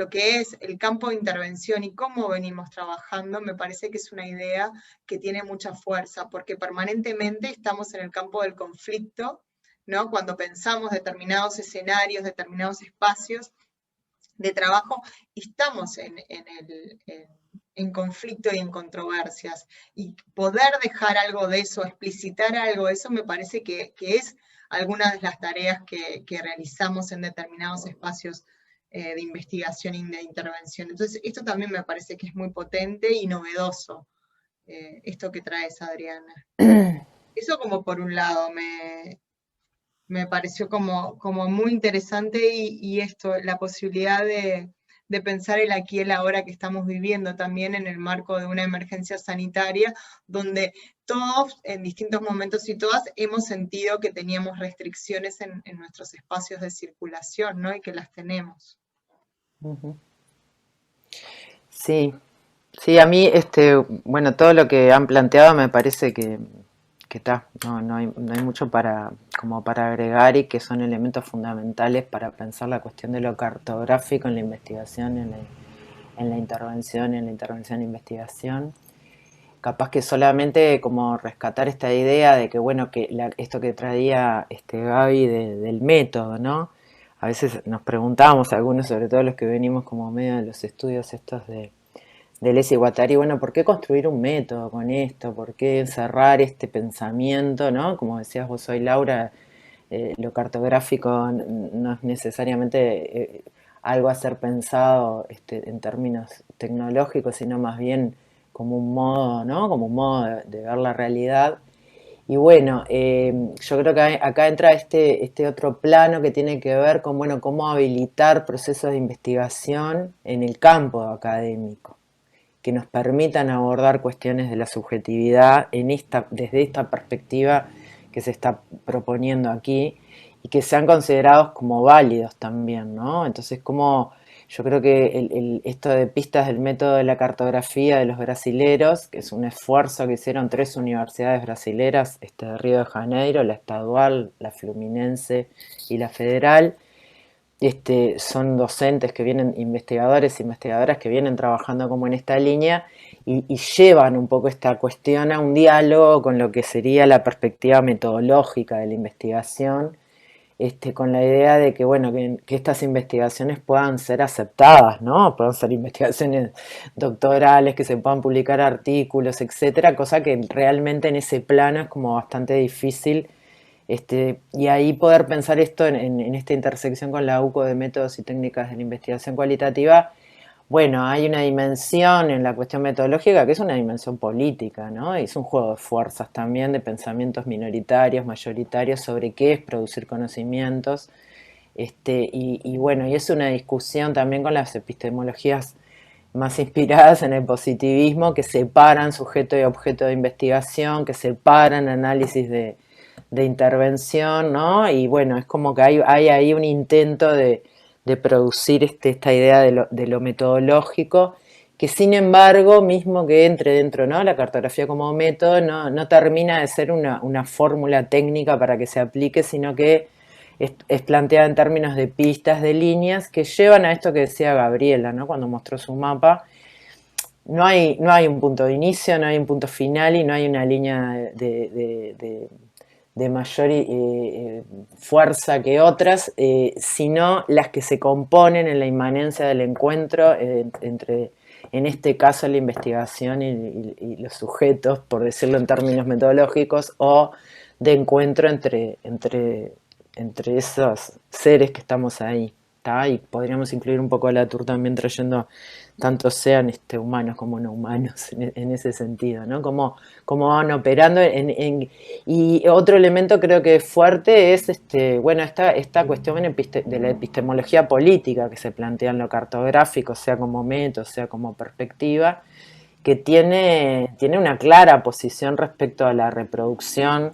que es el campo de intervención y cómo venimos trabajando, me parece que es una idea que tiene mucha fuerza, porque permanentemente estamos en el campo del conflicto, ¿no? Cuando pensamos determinados escenarios, determinados espacios de trabajo, estamos en conflicto y en controversias. Y poder dejar algo de eso, explicitar algo de eso, me parece que es algunas de las tareas que realizamos en determinados espacios de investigación y de intervención. Entonces, esto también me parece que es muy potente y novedoso, esto que traes, Adriana. Eso como por un lado me pareció como muy interesante, y esto, la posibilidad de pensar el aquí y el ahora que estamos viviendo también en el marco de una emergencia sanitaria, donde todos en distintos momentos y todas hemos sentido que teníamos restricciones en nuestros espacios de circulación, ¿no? Y que las tenemos. Sí, sí, a mí, bueno, todo lo que han planteado me parece que está, no hay mucho como para agregar, y que son elementos fundamentales para pensar la cuestión de lo cartográfico en la investigación, en la intervención, e investigación. Capaz que solamente como rescatar esta idea de que, bueno, que esto que traía Gaby del método, ¿no? A veces nos preguntamos, algunos, sobre todo los que venimos como medio de los estudios estos de Deleuze y Guattari, bueno, ¿por qué construir un método con esto? ¿Por qué encerrar este pensamiento, ¿no? Como decías vos hoy, Laura, lo cartográfico no es necesariamente algo a ser pensado en términos tecnológicos, sino más bien como un modo, ¿no? Como un modo de ver la realidad. Y bueno, yo creo que acá entra este otro plano que tiene que ver con, bueno, cómo habilitar procesos de investigación en el campo académico, que nos permitan abordar cuestiones de la subjetividad desde esta perspectiva que se está proponiendo aquí, y que sean considerados como válidos también, ¿no? Entonces, yo creo que esto de pistas del método de la cartografía de los brasileros, que es un esfuerzo que hicieron 3 universidades brasileras, de Río de Janeiro, la Estadual, la Fluminense y la Federal. Son docentes que vienen, investigadores e investigadoras que vienen trabajando como en esta línea, y llevan un poco esta cuestión a un diálogo con lo que sería la perspectiva metodológica de la investigación, con la idea de que, bueno, que estas investigaciones puedan ser aceptadas, ¿no? Puedan ser investigaciones doctorales, que se puedan publicar artículos, etcétera, cosa que realmente en ese plano es como bastante difícil. Y ahí poder pensar esto en esta intersección con la UCO de métodos y técnicas de la investigación cualitativa. Bueno, hay una dimensión en la cuestión metodológica que es una dimensión política, ¿no? Es un juego de fuerzas también, de pensamientos minoritarios, mayoritarios, sobre qué es producir conocimientos. Y bueno, y es una discusión también con las epistemologías más inspiradas en el positivismo, que separan sujeto y objeto de investigación, que separan análisis de intervención, ¿no? Y bueno, es como que hay ahí un intento de producir esta idea de lo metodológico, que sin embargo, mismo que entre dentro, ¿no?, la cartografía como método, no termina de ser una fórmula técnica para que se aplique, sino que es planteada en términos de pistas, de líneas, que llevan a esto que decía Gabriela, ¿no?, cuando mostró su mapa. No hay un punto de inicio, no hay un punto final, y no hay una línea de mayor fuerza que otras, sino las que se componen en la inmanencia del encuentro entre, en este caso, la investigación y los sujetos, por decirlo en términos metodológicos, o de encuentro entre esos seres que estamos ahí. ¿está? Y podríamos incluir un poco a Latour también trayendo, tanto sean humanos como no humanos, en ese sentido, ¿no? Cómo van operando. Y otro elemento creo que es fuerte es bueno, esta cuestión de la epistemología política que se plantea en lo cartográfico, sea como método, sea como perspectiva, que tiene una clara posición respecto a la reproducción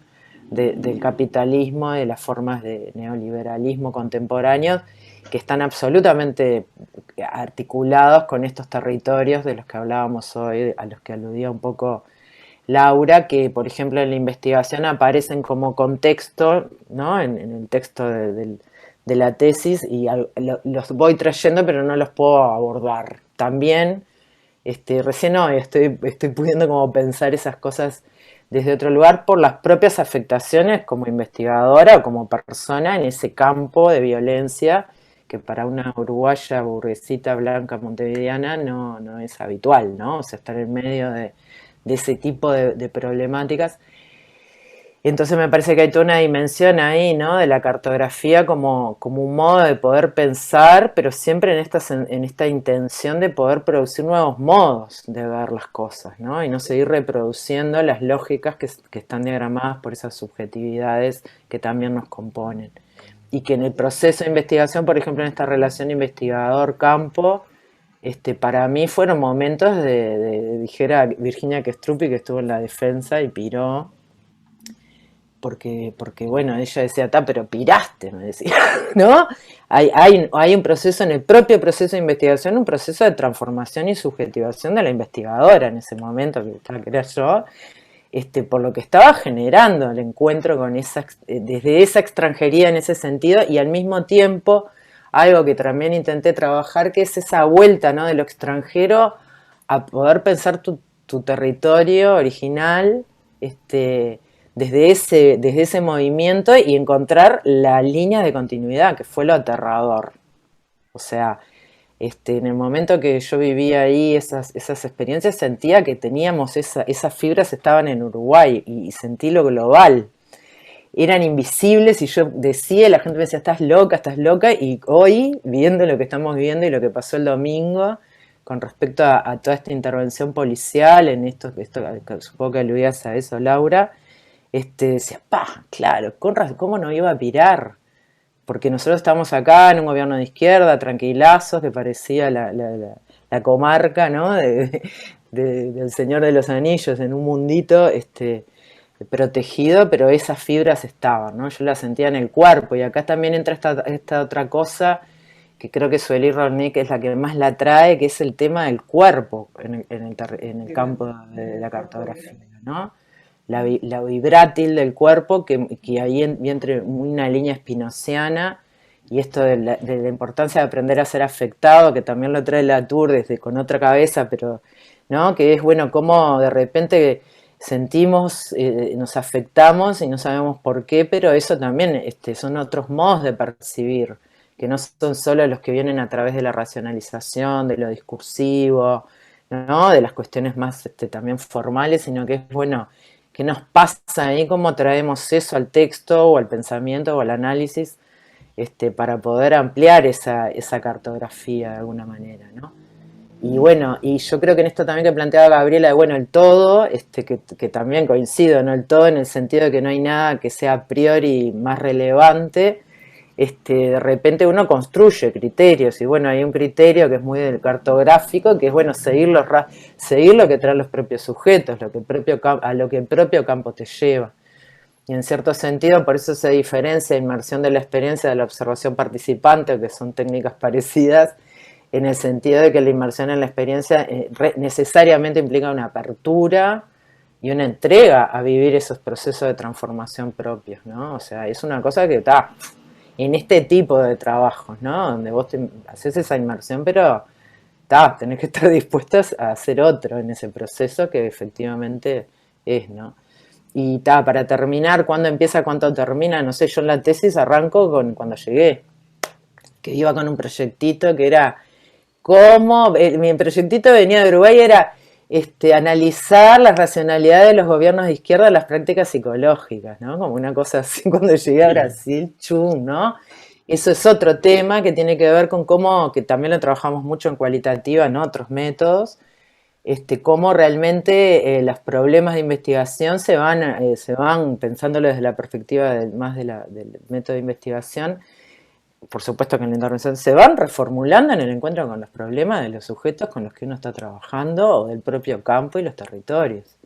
del capitalismo, de las formas de neoliberalismo contemporáneos, que están absolutamente articulados con estos territorios de los que hablábamos hoy, a los que aludía un poco Laura, que por ejemplo en la investigación aparecen como contexto, ¿no? En el texto de la tesis, y los voy trayendo pero no los puedo abordar. También recién hoy estoy pudiendo como pensar esas cosas desde otro lugar por las propias afectaciones como investigadora o como persona en ese campo de violencia que para una uruguaya burguesita blanca montevideana no es habitual, ¿no? O sea, estar en medio de ese tipo de problemáticas. Entonces me parece que hay toda una dimensión ahí, ¿no? De la cartografía como un modo de poder pensar, pero siempre en esta intención de poder producir nuevos modos de ver las cosas, ¿no? Y no seguir reproduciendo las lógicas que están diagramadas por esas subjetividades que también nos componen. Y que en el proceso de investigación, por ejemplo, en esta relación investigador-campo, para mí fueron momentos dijera Virginia Kestrupi, que estuvo en la defensa y piró, porque bueno, ella decía, pero piraste, me decía, ¿no? Hay un proceso, en el propio proceso de investigación, un proceso de transformación y subjetivación de la investigadora en ese momento, que era yo, por lo que estaba generando el encuentro con desde esa extranjería en ese sentido, y al mismo tiempo algo que también intenté trabajar, que es esa vuelta, ¿no? De lo extranjero a poder pensar tu territorio original, desde ese movimiento, y encontrar la línea de continuidad, que fue lo aterrador. O sea, en el momento que yo vivía ahí esas experiencias, sentía que teníamos esas fibras estaban en Uruguay, y sentí lo global. Eran invisibles y yo decía, la gente me decía, estás loca, y hoy, viendo lo que estamos viviendo y lo que pasó el domingo, con respecto a toda esta intervención policial, en esto supongo que aludías a eso, Laura, decía, claro, ¿cómo no iba a pirar? Porque nosotros estamos acá en un gobierno de izquierda, tranquilazos, que parecía la comarca, ¿no? Del Señor de los Anillos, en un mundito protegido, pero esas fibras estaban, ¿no? Yo las sentía en el cuerpo, y acá también entra esta otra cosa que creo que Sueli Rodnik es la que más la trae, que es el tema del cuerpo en el campo de la cartografía, ¿no? La vibrátil del cuerpo, que ahí entre una línea spinociana, y esto de la importancia de aprender a ser afectado, que también lo trae Latour con otra cabeza, pero, ¿no? Que es, bueno, cómo de repente sentimos, nos afectamos y no sabemos por qué, pero eso también son otros modos de percibir, que no son solo los que vienen a través de la racionalización, de lo discursivo, ¿no? De las cuestiones más también formales, sino que es, bueno, ¿qué nos pasa ahí? ¿Cómo traemos eso al texto o al pensamiento o al análisis para poder ampliar esa cartografía de alguna manera, ¿no? Y bueno, y yo creo que en esto también que planteaba Gabriela, de bueno, el todo, que también coincido, ¿no? El todo en el sentido de que no hay nada que sea a priori más relevante, de repente uno construye criterios, y bueno, hay un criterio que es muy del cartográfico, que es, bueno, seguir lo que traen los propios sujetos, a lo que el propio campo te lleva. Y en cierto sentido, por eso se diferencia inmersión de la experiencia de la observación participante, que son técnicas parecidas, en el sentido de que la inmersión en la experiencia necesariamente implica una apertura y una entrega a vivir esos procesos de transformación propios, ¿no? O sea, es una cosa que está en este tipo de trabajos, ¿no? Donde vos haces esa inmersión, pero tenés que estar dispuestos a hacer otro en ese proceso que efectivamente es, ¿no? Y para terminar, ¿cuándo empieza, cuánto termina? No sé, yo en la tesis arranco cuando llegué, que iba con un proyectito que era mi proyectito venía de Uruguay, era analizar la racionalidad de los gobiernos de izquierda en las prácticas psicológicas, ¿no? Como una cosa así cuando llegué a Brasil, ¿no? Eso es otro tema que tiene que ver con cómo, que también lo trabajamos mucho en cualitativa, en otros métodos, cómo realmente los problemas de investigación se van pensándolo desde la perspectiva más del método de investigación, por supuesto que en la intervención se van reformulando en el encuentro con los problemas de los sujetos con los que uno está trabajando o del propio campo y los territorios.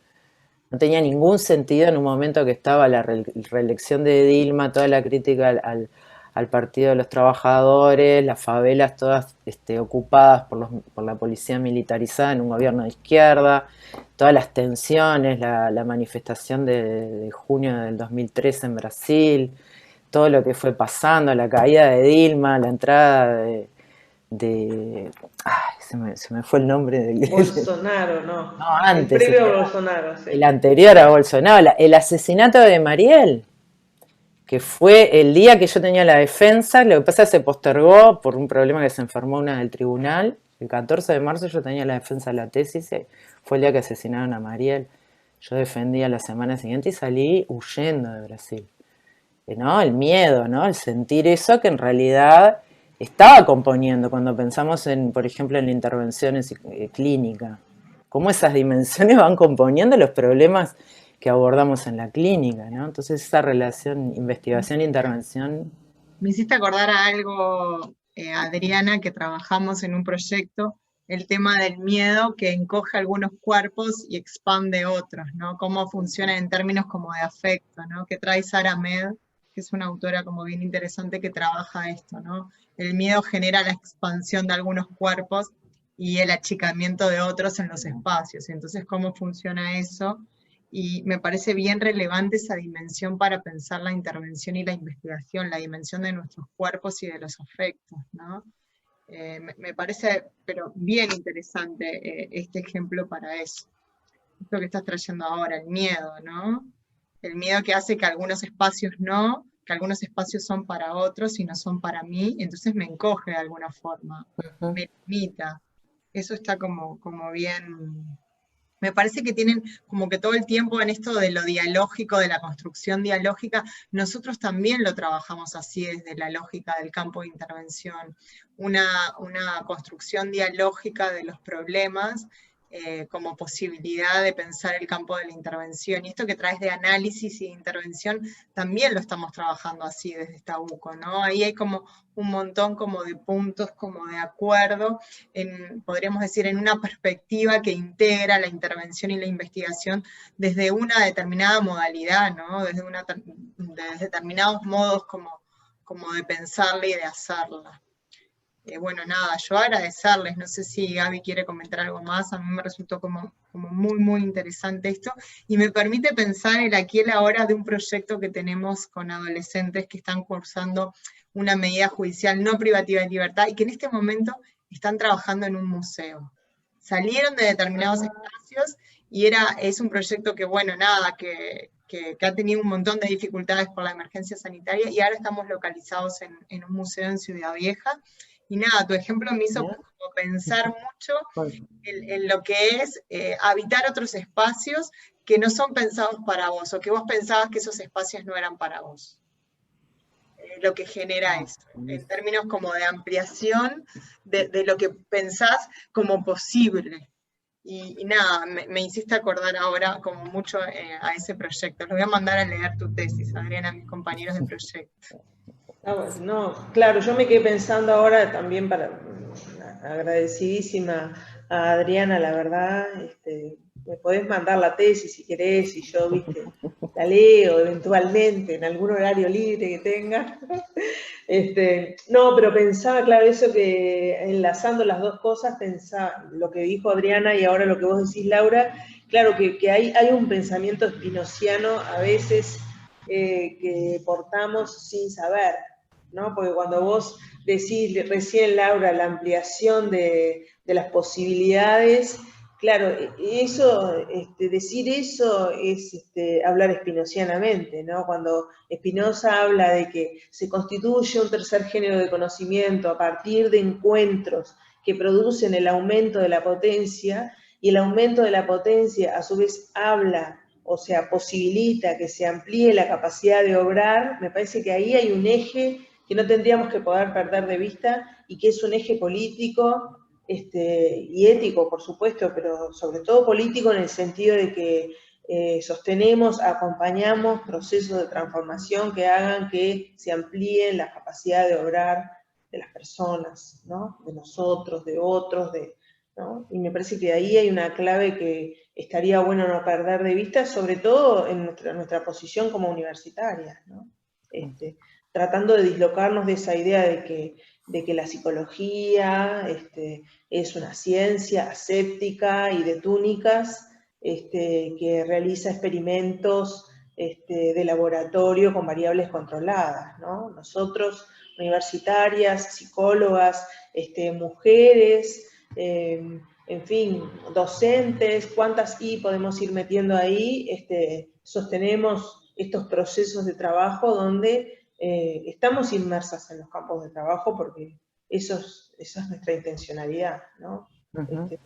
No tenía ningún sentido en un momento que estaba la reelección de Dilma, toda la crítica al Partido de los Trabajadores, las favelas todas ocupadas por la policía militarizada en un gobierno de izquierda, todas las tensiones, la manifestación de junio del 2013 en Brasil, todo lo que fue pasando, la caída de Dilma, la entrada ay, se me fue el nombre del... Bolsonaro, no. No, El antes, previo a Bolsonaro, sí. el anterior a Bolsonaro, el asesinato de Mariel, que fue el día que yo tenía la defensa. Lo que pasa es que se postergó por un problema que se enfermó una del tribunal. El 14 de marzo yo tenía la defensa de la tesis, fue el día que asesinaron a Mariel. Yo defendía la semana siguiente y salí huyendo de Brasil. ¿No? El miedo, ¿no? El sentir eso que en realidad estaba componiendo cuando pensamos en, por ejemplo, en la intervención clínica. Cómo esas dimensiones van componiendo los problemas que abordamos en la clínica, ¿no? Entonces esa relación investigación-intervención. Me hiciste acordar a algo, Adriana, que trabajamos en un proyecto, el tema del miedo que encoge algunos cuerpos y expande otros, ¿no? Cómo funciona en términos como de afecto, ¿no? Que trae Sara Med, que es una autora como bien interesante que trabaja esto, ¿no? El miedo genera la expansión de algunos cuerpos y el achicamiento de otros en los espacios. Entonces, ¿cómo funciona eso? Y me parece bien relevante esa dimensión para pensar la intervención y la investigación, la dimensión de nuestros cuerpos y de los afectos, ¿no? Me parece, pero bien interesante este ejemplo para eso. Esto que estás trayendo ahora, el miedo, ¿no? El miedo que hace que algunos espacios no, que algunos espacios son para otros y no son para mí, entonces me encoge de alguna forma, me limita. Eso está como bien. Me parece que tienen como que todo el tiempo en esto de lo dialógico, de la construcción dialógica, nosotros también lo trabajamos así desde la lógica del campo de intervención, una construcción dialógica de los problemas como posibilidad de pensar el campo de la intervención. Y esto que traes de análisis y de intervención, también lo estamos trabajando así desde esta UCO, ¿no? Ahí hay como un montón como de puntos, como de acuerdo, podríamos decir, en una perspectiva que integra la intervención y la investigación desde una determinada modalidad, ¿no? Desde determinados modos como de pensarla y de hacerla. Bueno, nada, yo agradecerles, no sé si Gaby quiere comentar algo más, a mí me resultó como muy, muy interesante esto, y me permite pensar el aquí y el ahora de un proyecto que tenemos con adolescentes que están cursando una medida judicial no privativa de libertad y que en este momento están trabajando en un museo. Salieron de determinados espacios y es un proyecto que, bueno, nada, que ha tenido un montón de dificultades por la emergencia sanitaria y ahora estamos localizados en un museo en Ciudad Vieja. Y nada, tu ejemplo me hizo como pensar mucho en lo que es habitar otros espacios que no son pensados para vos, o que vos pensabas que esos espacios no eran para vos. Lo que genera eso, en términos como de ampliación de lo que pensás como posible. Y nada, me hiciste acordar ahora como mucho a ese proyecto. Los voy a mandar a leer tu tesis, Adriana, a mis compañeros de proyecto. No, claro, yo me quedé pensando ahora también agradecidísima a Adriana, la verdad, me podés mandar la tesis si querés, y yo, la leo eventualmente en algún horario libre que tenga. No, pero pensaba, claro, eso que enlazando las dos cosas, pensaba lo que dijo Adriana y ahora lo que vos decís, Laura, claro que hay un pensamiento spinociano a veces que portamos sin saber, ¿no? Porque cuando vos decís recién, Laura, la ampliación de las posibilidades, claro, eso, decir eso es hablar spinocianamente, ¿no? Cuando Spinoza habla de que se constituye un tercer género de conocimiento a partir de encuentros que producen el aumento de la potencia, y el aumento de la potencia a su vez habla, o sea, posibilita que se amplíe la capacidad de obrar, me parece que ahí hay un eje que no tendríamos que poder perder de vista y que es un eje político y ético, por supuesto, pero sobre todo político en el sentido de que sostenemos, acompañamos procesos de transformación que hagan que se amplíe la capacidad de obrar de las personas, ¿no? De nosotros, de otros, ¿no? Y me parece que ahí hay una clave que estaría bueno no perder de vista, sobre todo en nuestra posición como universitarias, ¿no? Tratando de dislocarnos de esa idea de que la psicología es una ciencia aséptica y de túnicas, que realiza experimentos de laboratorio con variables controladas, ¿no? Nosotros, universitarias, psicólogas, mujeres, en fin, docentes, cuántas I podemos ir metiendo ahí, sostenemos estos procesos de trabajo donde estamos inmersas en los campos de trabajo porque esa es nuestra intencionalidad, ¿no?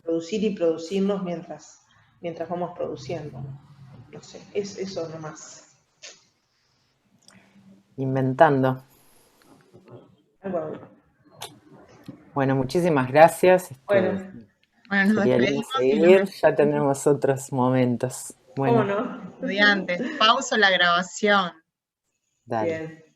Producir y producirnos mientras vamos produciendo. No sé, es eso nomás. Inventando. Algo. Bueno, muchísimas gracias. Bueno, nos Sería lindo despedimos. seguir, ya tendremos otros momentos. Bueno, ¿cómo no? Estudiantes, pauso la grabación. dale. Bien.